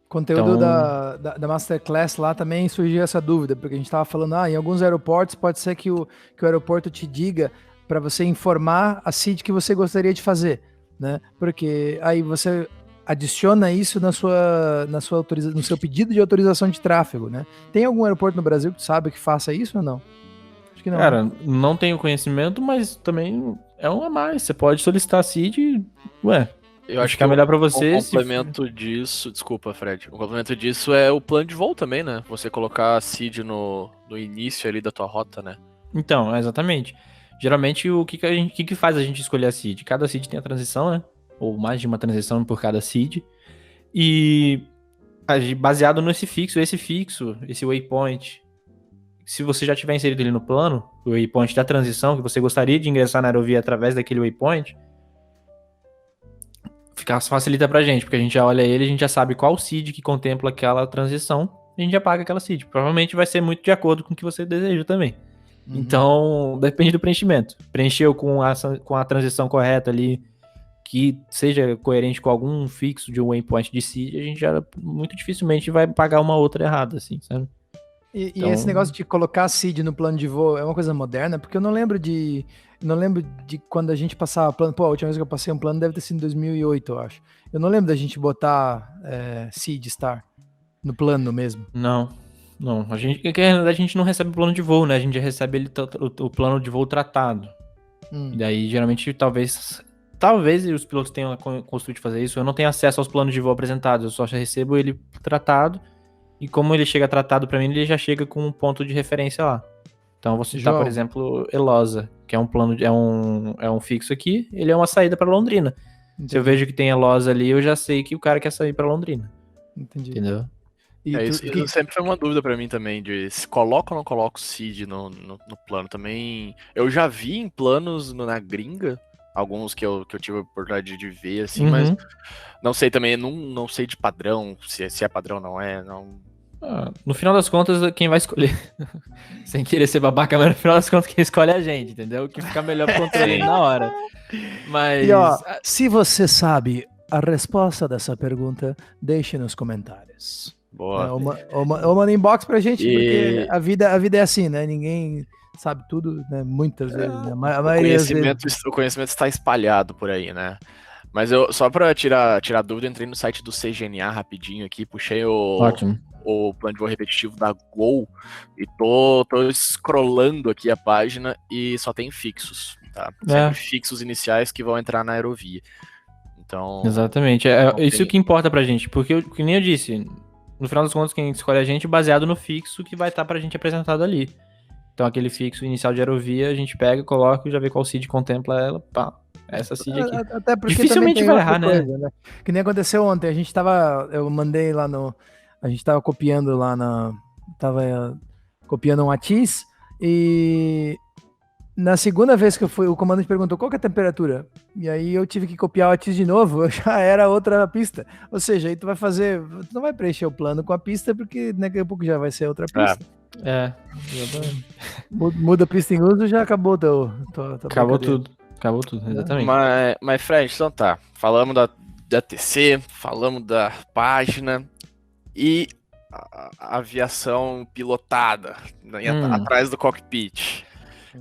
Conteúdo da Masterclass lá também surgiu essa dúvida, porque a gente estava falando, em alguns aeroportos pode ser que o aeroporto te diga para você informar a SID que você gostaria de fazer, né? Porque aí você adiciona isso no seu pedido de autorização de tráfego, né? Tem algum aeroporto no Brasil que sabe que faça isso ou não? Acho que não. Cara, não tenho conhecimento, mas também é um a mais. Você pode solicitar a SID, Eu acho que é melhor para você. O complemento disso, desculpa, Fred. O complemento disso é o plano de voo também, né? Você colocar a SID no início ali da tua rota, né? Então, exatamente. Geralmente, o que faz a gente escolher a SID? Cada SID tem a transição, né? Ou mais de uma transição por cada SID. E baseado nesse fixo, esse waypoint, se você já tiver inserido ele no plano, o waypoint da transição, que você gostaria de ingressar na aerovia através daquele waypoint, facilita pra gente, porque a gente já olha ele, a gente já sabe qual SID que contempla aquela transição, a gente já paga aquela SID. Provavelmente vai ser muito de acordo com o que você deseja também. Então, depende do preenchimento. Preencheu com a transição correta ali, que seja coerente com algum fixo de um waypoint de SID, a gente já muito dificilmente vai pagar uma outra errada, assim, sabe? Então... E esse negócio de colocar SID no plano de voo é uma coisa moderna, porque eu não lembro de quando a gente passava plano. Pô, a última vez que eu passei um plano deve ter sido em 2008, eu acho. Eu não lembro da gente botar SID Star no plano mesmo. Não. A gente não recebe o plano de voo, né? A gente recebe o plano de voo tratado. E daí, geralmente, talvez os pilotos tenham a costume de fazer isso. Eu não tenho acesso aos planos de voo apresentados, eu só recebo ele tratado. E como ele chega tratado pra mim, ele já chega com um ponto de referência lá. Então, você tá, por exemplo, Elosa, que é um plano, é um fixo aqui, ele é uma saída pra Londrina. Entendi. Se eu vejo que tem Elosa ali, eu já sei que o cara quer sair pra Londrina. Entendi. Entendeu? Isso sempre foi uma dúvida pra mim também, de se coloca ou não coloca o SID no plano. Também, eu já vi em planos na gringa, alguns que eu tive a oportunidade de ver, assim, mas não sei também, não sei de padrão, se é padrão ou não é, não... No final das contas, quem vai escolher, sem querer ser babaca, mas no final das contas, quem escolhe é a gente, entendeu? O que fica melhor pro controle na hora. Mas... E ó, se você sabe a resposta dessa pergunta, deixe nos comentários. Boa. Ou manda inbox pra gente, porque a vida é assim, né? Ninguém sabe tudo, né? Muitas vezes, né? O conhecimento está espalhado por aí, né? Mas eu, só pra tirar dúvida, entrei no site do CGNA rapidinho aqui, puxei o plano de voo repetitivo da Gol e tô scrollando aqui a página e só tem fixos, tá? Sempre fixos iniciais que vão entrar na aerovia. Então... Exatamente, isso que importa pra gente, porque, que nem eu disse, no final das contas, quem escolhe a gente é baseado no fixo que vai estar pra gente apresentado ali. Então, aquele fixo inicial de aerovia, a gente pega, coloca e já vê qual SID contempla ela, pá. Essa SID aqui. Até porque dificilmente vai errar, coisa, né? Que nem aconteceu ontem, eu mandei lá a gente tava copiando lá tava copiando um ATIS e na segunda vez que eu fui, o comandante perguntou qual que é a temperatura, e aí eu tive que copiar o ATIS de novo, já era outra pista, ou seja, aí tu não vai preencher o plano com a pista, porque daqui a pouco já vai ser outra pista. Exatamente. Muda a pista em uso, já acabou acabou tudo, exatamente. Mas Fred, então tá, falamos da TC, falamos da página e a aviação pilotada, né, atrás do cockpit.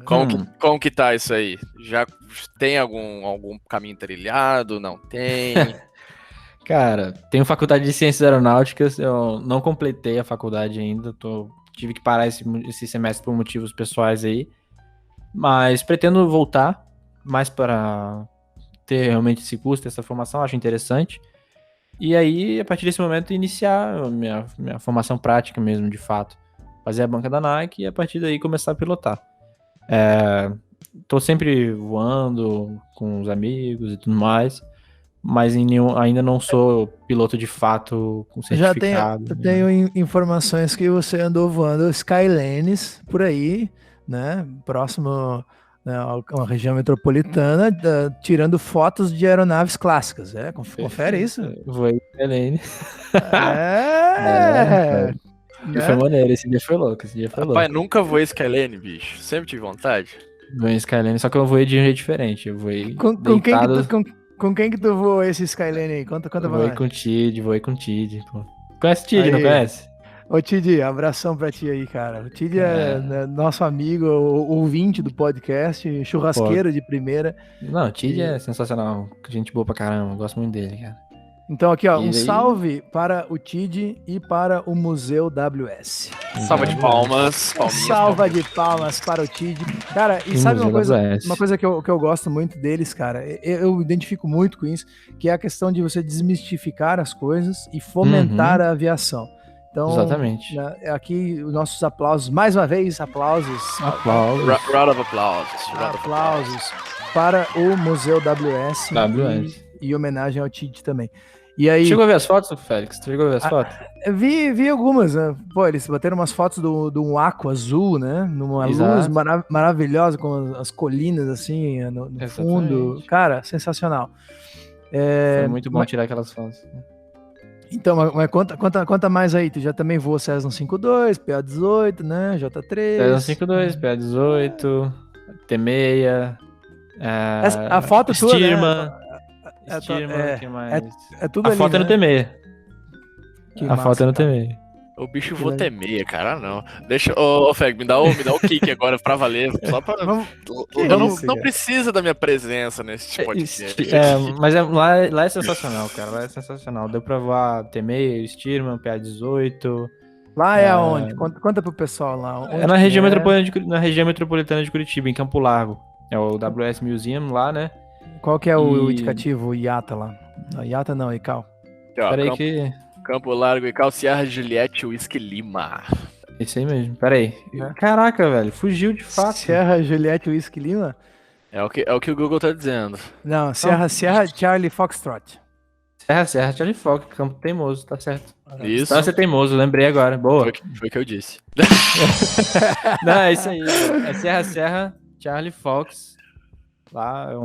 Como que tá isso aí? Já tem algum caminho trilhado? Não tem? Cara, tenho faculdade de Ciências Aeronáuticas, eu não completei a faculdade ainda, tive que parar esse semestre por motivos pessoais aí, mas pretendo voltar mais para ter realmente esse curso, essa formação, acho interessante. E aí, a partir desse momento, iniciar a minha formação prática mesmo, de fato. Fazer a banca da Nike e a partir daí começar a pilotar. Tô sempre voando com os amigos e tudo mais, mas ainda não sou piloto de fato com certificado. Eu tenho informações que você andou voando Skylanes por aí, né? Próximo a uma região metropolitana, tirando fotos de aeronaves clássicas. Confere isso? Voei Skylane. Foi maneiro, esse dia foi louco. Rapaz, nunca voei Skylane, bicho. Sempre tive vontade. Voei Skylane, só que eu voei de um jeito diferente. Eu voei com quem que tu voou esse Skylane aí? Conta pra nós. Voei com o Tid, pô. Conhece o Tid, não conhece? Ô Tid, abração pra ti aí, cara. O Tid é nosso amigo, ouvinte do podcast, churrasqueiro de primeira. Não, o Tid é sensacional, gente boa pra caramba, gosto muito dele, cara. Então aqui, ó, salve para o Tid e para o Museu WS. Salva de palmas. Salva de palmas para o Tid. Cara, e sabe uma coisa que eu gosto muito deles, cara? Eu identifico muito com isso, que é a questão de você desmistificar as coisas e fomentar a aviação. Então, exatamente. Aqui os nossos aplausos, mais uma vez, aplausos. Round of applause. Aplausos para o Museu WS. E homenagem ao Tid também. E aí, chegou a ver as fotos, Félix? Tu chegou a ver as fotos? Vi algumas, né? Pô, eles bateram umas fotos de um aqua azul, né? Numa luz maravilhosa, com as colinas assim no fundo. Cara, sensacional. Foi muito bom tirar aquelas fotos. Então, mas conta mais aí. Tu já também voou Cessna 152, PA-18, né? J3. Cessna 152, PA-18, T6. A foto tua, né? Que mais? Tudo a ali, foto né? é no T6. A foto é no T6. O bicho voa T6, cara, não. Deixa, Feg, me dá o kick agora pra valer, só pra... Não precisa da minha presença nesse podcast. Mas lá é sensacional, cara, lá é sensacional. Deu pra voar T6, Stearman, PA-18... Lá é aonde? Conta pro pessoal lá. É na região metropolitana de Curitiba, em Campo Largo. É o WS Museum lá, né? Qual que é o indicativo, o IATA lá? Não, IATA não, ICAO. Peraí que... Campo Largo, ICAO, Sierra Juliette, Whisky Lima. Isso aí mesmo, peraí. Caraca, velho, fugiu de fato. Sierra Juliette, Whisky Lima? É o que o Google tá dizendo. Não, Sierra Charlie Foxtrot. Serra Charlie Fox, Campo Teimoso, tá certo. Isso. Então você é teimoso, lembrei agora. Boa. Foi o que eu disse. Não, é isso aí. É Serra Charlie Fox. Lá é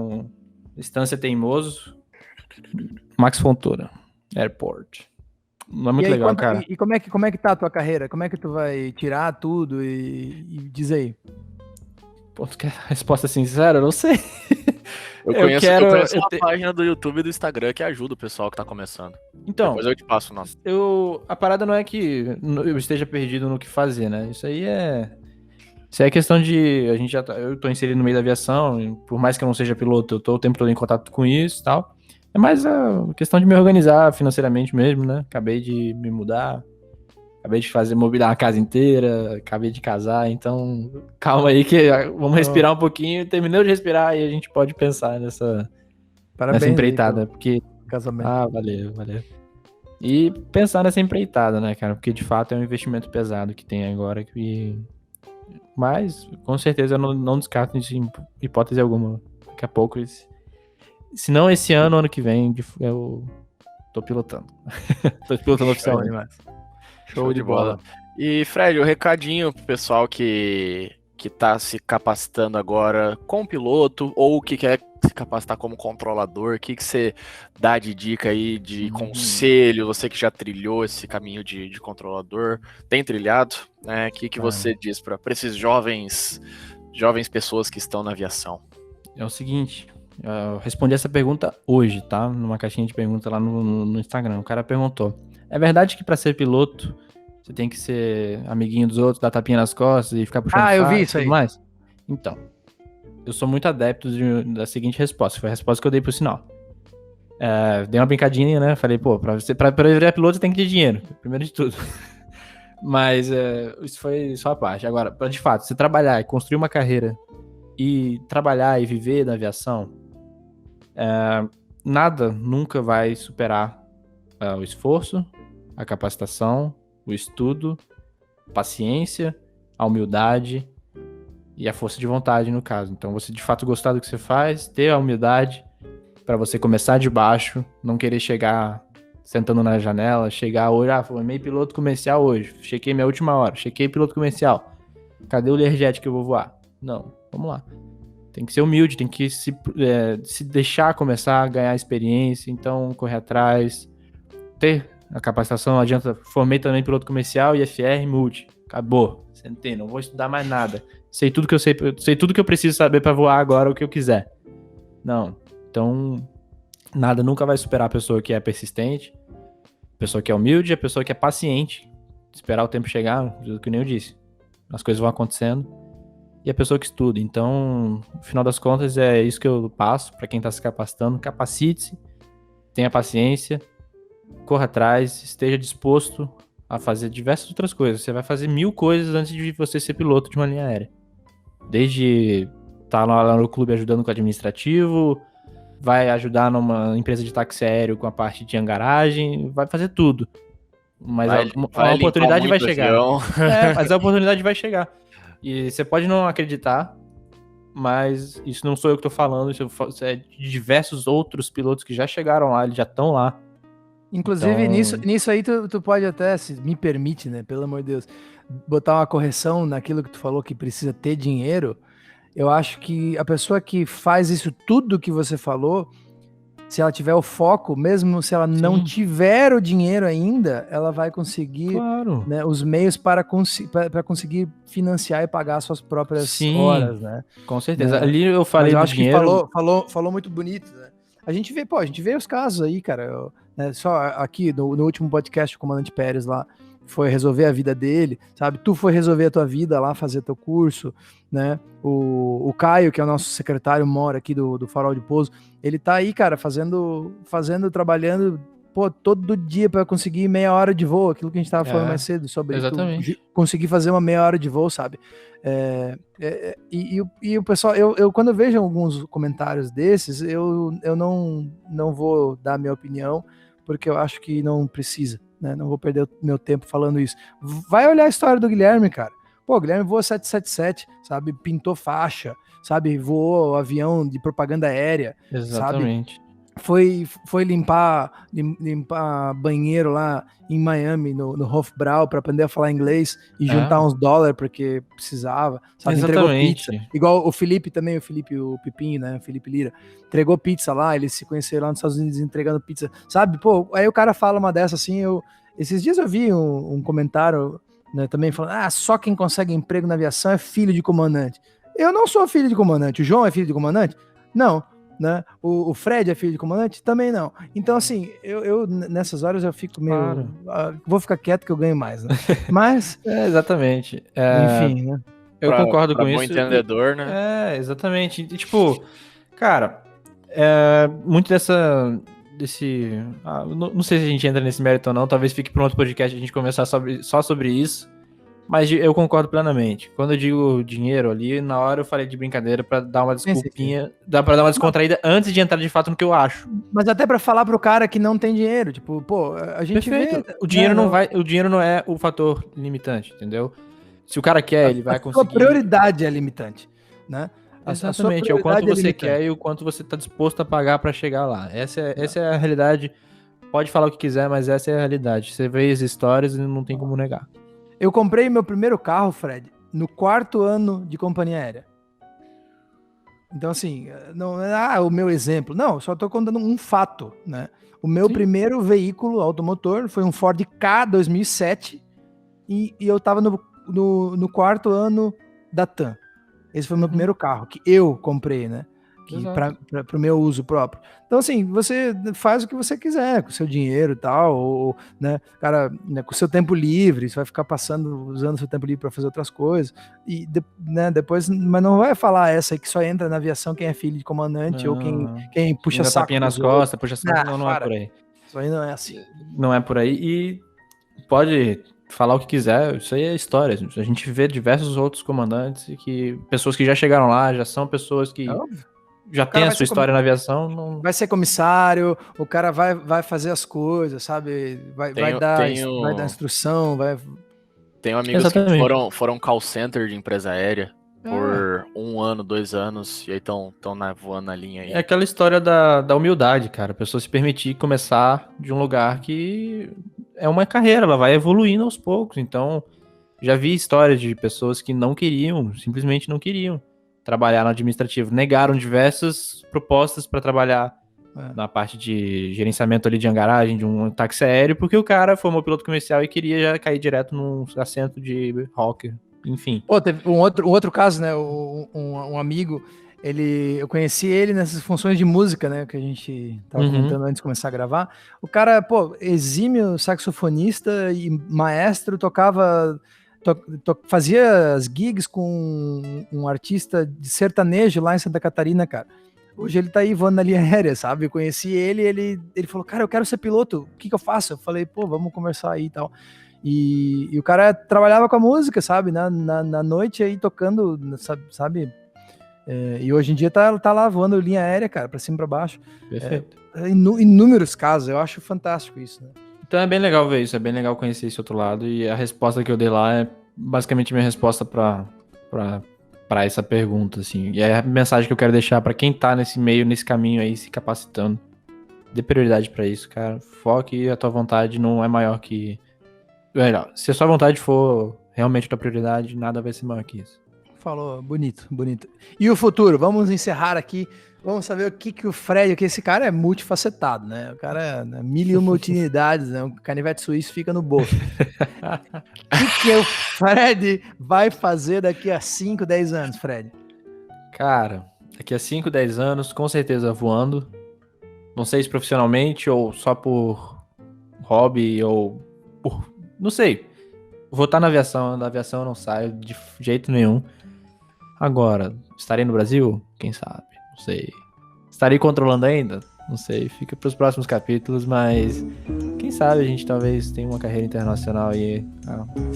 Estância Teimoso. Max Fontoura Airport. Não é muito legal, cara. E como é que tá a tua carreira? Como é que tu vai tirar tudo e diz aí? Pô, tu quer resposta sincera? Eu não sei. Eu conheço uma página do YouTube e do Instagram que ajuda o pessoal que tá começando. Então, depois eu te passo o nome. A parada não é que eu esteja perdido no que fazer, né? Isso aí é questão de... eu tô inserido no meio da aviação, por mais que eu não seja piloto, eu tô o tempo todo em contato com isso e tal. É mais a questão de me organizar financeiramente mesmo, né? Acabei de me mudar, acabei de mobiliar a casa inteira, acabei de casar, então calma aí que vamos respirar um pouquinho. Terminou de respirar e a gente pode pensar nessa empreitada, porque... Casamento. Valeu. E pensar nessa empreitada, né, cara? Porque de fato é um investimento pesado que tem agora, mas com certeza eu não descarto isso em hipótese alguma. Daqui a pouco, se não esse ano que vem, eu tô pilotando. Tô pilotando oficialmente. Show de bola. E, Fred, o recadinho pro pessoal que tá se capacitando agora como piloto ou que quer se capacitar como controlador, o que você dá de dica aí, de conselho, você que já trilhou esse caminho de controlador, tem trilhado, né? O que você diz para esses jovens pessoas que estão na aviação? É o seguinte, Eu respondi essa pergunta hoje, tá? Numa caixinha de pergunta lá no Instagram. O cara perguntou: é verdade que pra ser piloto você tem que ser amiguinho dos outros, dar tapinha nas costas e ficar puxando Eu vi saco e isso tudo aí. mais? Então, eu sou muito adepto da seguinte resposta. Foi a resposta que eu dei pro sinal. Dei uma brincadinha, né? Falei, pô, pra virar piloto você tem que ter dinheiro, primeiro de tudo. Mas isso foi só a parte. Agora, de fato, você trabalhar e construir uma carreira e trabalhar e viver da aviação, nada nunca vai superar o esforço, a capacitação, o estudo, a paciência, a humildade e a força de vontade, no caso. Então, você de fato gostar do que você faz, ter a humildade para você começar de baixo, não querer chegar sentando na janela, chegar hoje, formei piloto comercial hoje, chequei minha última hora, chequei piloto comercial. Cadê o Learjet que eu vou voar? Não, vamos lá. Tem que ser humilde, tem que se deixar começar a ganhar experiência, então correr atrás, ter a capacitação, não adianta, formei também piloto comercial, IFR, multi, acabou, sentei, não vou estudar mais nada, sei tudo que eu preciso saber para voar agora o que eu quiser. Não, então nada nunca vai superar a pessoa que é persistente, a pessoa que é humilde, a pessoa que é paciente, esperar o tempo chegar, que nem eu disse, as coisas vão acontecendo, e a pessoa que estuda. Então, no final das contas, é isso que eu passo para quem está se capacitando. Capacite-se, tenha paciência, corra atrás, esteja disposto a fazer diversas outras coisas. Você vai fazer 1000 coisas antes de você ser piloto de uma linha aérea. Desde estar lá no clube ajudando com o administrativo, vai ajudar numa empresa de táxi aéreo com a parte de hangaragem, vai fazer tudo. Mas a oportunidade vai chegar. Mas a oportunidade vai chegar. E você pode não acreditar, mas isso não sou eu que tô falando, isso é de diversos outros pilotos que já chegaram lá, eles já estão lá. Inclusive, então... nisso aí tu pode até, se me permite, né, pelo amor de Deus, botar uma correção naquilo que tu falou que precisa ter dinheiro. Eu acho que a pessoa que faz isso tudo que você falou, se ela tiver o foco, mesmo se ela não tiver o dinheiro ainda, ela vai conseguir, claro, né, os meios para conseguir financiar e pagar suas próprias horas, né? Com certeza. Né? Ali eu falei do dinheiro. Que falou muito bonito, né? A gente vê os casos aí, cara. Né, só aqui no último podcast, o Comandante Pérez lá foi resolver a vida dele, sabe? Tu foi resolver a tua vida lá, fazer teu curso, né? O Caio, que é o nosso secretário mora aqui do Farol de Pouso, ele tá aí, cara, trabalhando, pô, todo dia para conseguir meia hora de voo, aquilo que a gente tava falando mais cedo, sobre conseguir fazer uma meia hora de voo, sabe? E o pessoal, eu quando eu vejo alguns comentários desses, eu não vou dar minha opinião, porque eu acho que não precisa, né? Não vou perder o meu tempo falando isso. Vai olhar a história do Guilherme, cara. Pô, o Guilherme voa 777, sabe? Pintou faixa, sabe? Voou avião de propaganda aérea. Exatamente. Sabe? Foi limpar banheiro lá em Miami, no Hofbrau, para aprender a falar inglês e juntar uns dólares porque precisava, sabe? Exatamente. Entregou pizza. Igual o Felipe também, o Pipinho, né? O Felipe Lira. Entregou pizza lá, eles se conheceram lá nos Estados Unidos entregando pizza, sabe? Pô, aí o cara fala uma dessa assim, esses dias eu vi um comentário, né, também falando, só quem consegue emprego na aviação é filho de comandante. Eu não sou filho de comandante. O João é filho de comandante? Não. Né? O Fred é filho de comandante? Também não. Então, assim, eu nessas horas eu fico meio... vou ficar quieto que eu ganho mais, né? Mas... exatamente. Enfim, né? Eu concordo com isso. Entendedor, né? Exatamente. E, tipo, cara, muito desse... não sei se a gente entra nesse mérito ou não, talvez fique para um outro podcast a gente conversar só sobre isso. Mas eu concordo plenamente. Quando eu digo dinheiro ali, na hora eu falei de brincadeira pra dar uma desculpinha, pra dar uma descontraída antes de entrar de fato no que eu acho. Mas até pra falar pro cara que não tem dinheiro, tipo, pô, a gente Perfeito. O dinheiro o dinheiro não é o fator limitante, entendeu? Se o cara quer, ele vai conseguir. A sua prioridade é limitante, né? Exatamente, é o quanto você quer e o quanto você tá disposto a pagar pra chegar lá. Essa é a realidade. Pode falar o que quiser, mas essa é a realidade. Você vê as histórias e não tem como negar. Eu comprei meu primeiro carro, Fred, no 4º ano de companhia aérea. Então, assim, não é o meu exemplo. Não, só tô contando um fato, né? O meu primeiro veículo automotor foi um Ford Ka 2007 e eu tava no 4º ano da TAM. Esse foi o meu primeiro carro, que eu comprei, né? para o meu uso próprio. Então, assim, você faz o que você quiser com o seu dinheiro e tal, ou, né, cara, né, com o seu tempo livre, você vai ficar usando o seu tempo livre para fazer outras coisas, e né, depois, mas não vai falar essa aí que só entra na aviação quem é filho de comandante, ou quem puxa saco. Tapinha nas costas, puxa saco, não é por aí. Isso aí não é assim. Não é por aí, e pode falar o que quiser, isso aí é história. A gente vê diversos outros comandantes, pessoas que já chegaram lá, já são pessoas que já tem a sua história na aviação. Não... Vai ser comissário, o cara vai fazer as coisas, sabe? Vai dar instrução, Tenho amigos que foram call center de empresa aérea por 1 ano, 2 anos, e aí estão voando na linha aí. É aquela história da humildade, cara. A pessoa se permitir começar de um lugar que é uma carreira, ela vai evoluindo aos poucos. Então, já vi histórias de pessoas que não queriam, simplesmente não queriam trabalhar no administrativo. Negaram diversas propostas para trabalhar na parte de gerenciamento ali de hangaragem, de um táxi aéreo, porque o cara formou piloto comercial e queria já cair direto num assento de hawker. Enfim. Teve um outro caso, né? Um amigo, eu conheci ele nessas funções de música, né? Que a gente tava comentando antes de começar a gravar. O cara, exímio saxofonista e maestro, fazia as gigs com um artista de sertanejo lá em Santa Catarina, cara. Hoje ele tá aí voando na linha aérea, sabe? Eu conheci ele falou, cara, eu quero ser piloto, o que eu faço? Eu falei, vamos conversar aí e tal. E o cara trabalhava com a música, sabe? Na noite aí tocando, sabe? E hoje em dia tá lá voando linha aérea, cara, pra cima e pra baixo. Perfeito. Inúmeros casos, eu acho fantástico isso, né? Então é bem legal ver isso, é bem legal conhecer esse outro lado. E a resposta que eu dei lá é basicamente minha resposta pra essa pergunta, assim. E é a mensagem que eu quero deixar pra quem tá nesse meio, nesse caminho aí, se capacitando. Dê prioridade pra isso, cara. Foque, a tua vontade não é maior que... Se a sua vontade for realmente a tua prioridade, nada vai ser maior que isso. Falou, bonito. E o futuro? Vamos encerrar aqui. Vamos saber o que o Fred, que esse cara é multifacetado, né? O cara é mil e uma utilidades, né? Um canivete suíço fica no bolso. O que o Fred vai fazer daqui a 5, 10 anos, Fred? Cara, daqui a 5, 10 anos, com certeza voando. Não sei se profissionalmente ou só por hobby ou por... Não sei. Vou estar na aviação eu não saio de jeito nenhum. Agora, estarei no Brasil? Quem sabe? Não sei. Estarei controlando ainda? Não sei. Fica para os próximos capítulos, mas quem sabe a gente talvez tenha uma carreira internacional aí,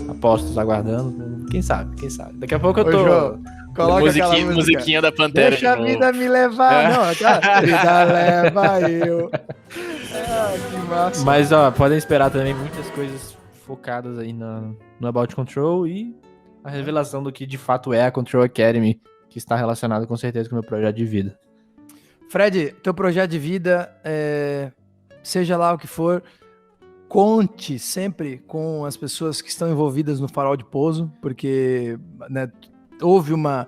apostos aguardando. Quem sabe? Daqui a pouco eu tô... João, coloca aquela musiquinha da Pantera. Deixa a vida me levar. Não, a vida leva eu. Que massa. Mas, podem esperar também muitas coisas focadas aí no About Control e a revelação do que de fato é a Control Academy, que está relacionado com certeza com o meu projeto de vida. Fred, teu projeto de vida, seja lá o que for, conte sempre com as pessoas que estão envolvidas no farol de pouso, porque, né, houve uma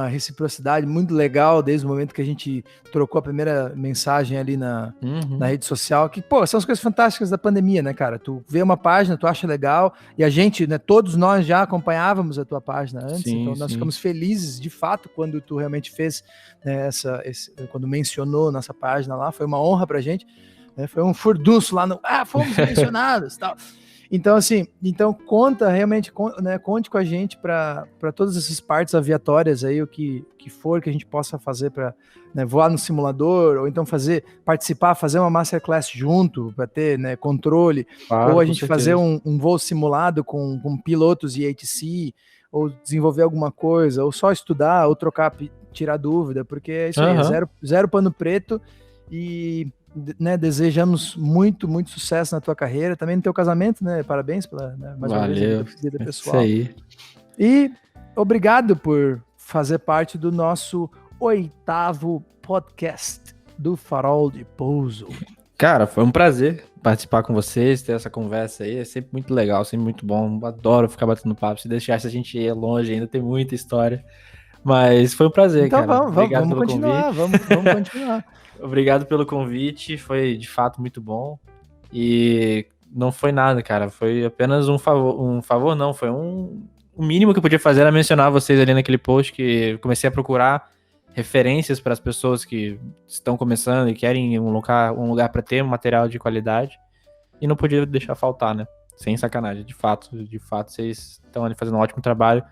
reciprocidade muito legal desde o momento que a gente trocou a primeira mensagem ali na rede social, que, são as coisas fantásticas da pandemia, né, cara? Tu vê uma página, tu acha legal, e a gente, né, todos nós já acompanhávamos a tua página antes, então nós ficamos felizes, de fato, quando tu realmente fez, né, quando mencionou nossa página lá, foi uma honra pra gente, né, foi um furdunço lá fomos mencionados, tal. Então, assim, conta realmente, né, conte com a gente para todas essas partes aviatórias aí, o que for que a gente possa fazer para, né, voar no simulador, ou então participar, fazer uma masterclass junto, para ter, né, controle, ou a gente fazer um voo simulado com pilotos e ATC, ou desenvolver alguma coisa, ou só estudar, ou tirar dúvida, porque é isso aí, zero pano preto e... Né, desejamos muito, muito sucesso na tua carreira, também no teu casamento, né? Parabéns pela, né, mais uma vez, vida pessoal. Isso aí. E obrigado por fazer parte do nosso 8º podcast do Farol de Pouso. Cara, foi um prazer participar com vocês, ter essa conversa aí, é sempre muito legal, sempre muito bom, adoro ficar batendo papo, se deixasse a gente ir longe ainda, tem muita história, mas foi um prazer, então, cara. Vamos continuar, vamos continuar. Obrigado pelo convite, foi de fato muito bom. E não foi nada, cara. Foi apenas um favor não, foi o mínimo que eu podia fazer era mencionar vocês ali naquele post que eu comecei a procurar referências para as pessoas que estão começando e querem um lugar para ter um material de qualidade. E não podia deixar faltar, né? Sem sacanagem. De fato, vocês estão ali fazendo um ótimo trabalho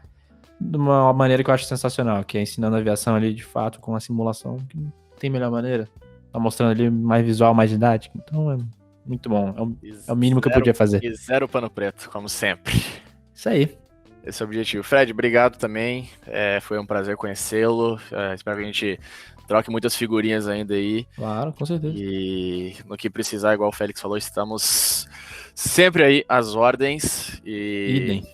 de uma maneira que eu acho sensacional, que é ensinando aviação ali, de fato, com a simulação, que não tem melhor maneira. Tá mostrando ali mais visual, mais didático. Então é muito bom. É o mínimo que eu podia fazer. E zero pano preto, como sempre. Isso aí. Esse é o objetivo. Fred, obrigado também. Foi um prazer conhecê-lo. Espero que a gente troque muitas figurinhas ainda aí. Claro, com certeza. E no que precisar, igual o Félix falou, estamos sempre aí às ordens. Idem.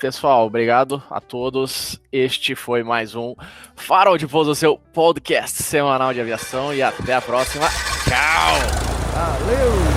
Pessoal, obrigado a todos. Este foi mais um Farol de Pouso, seu podcast semanal de aviação. E até a próxima. Tchau! Valeu!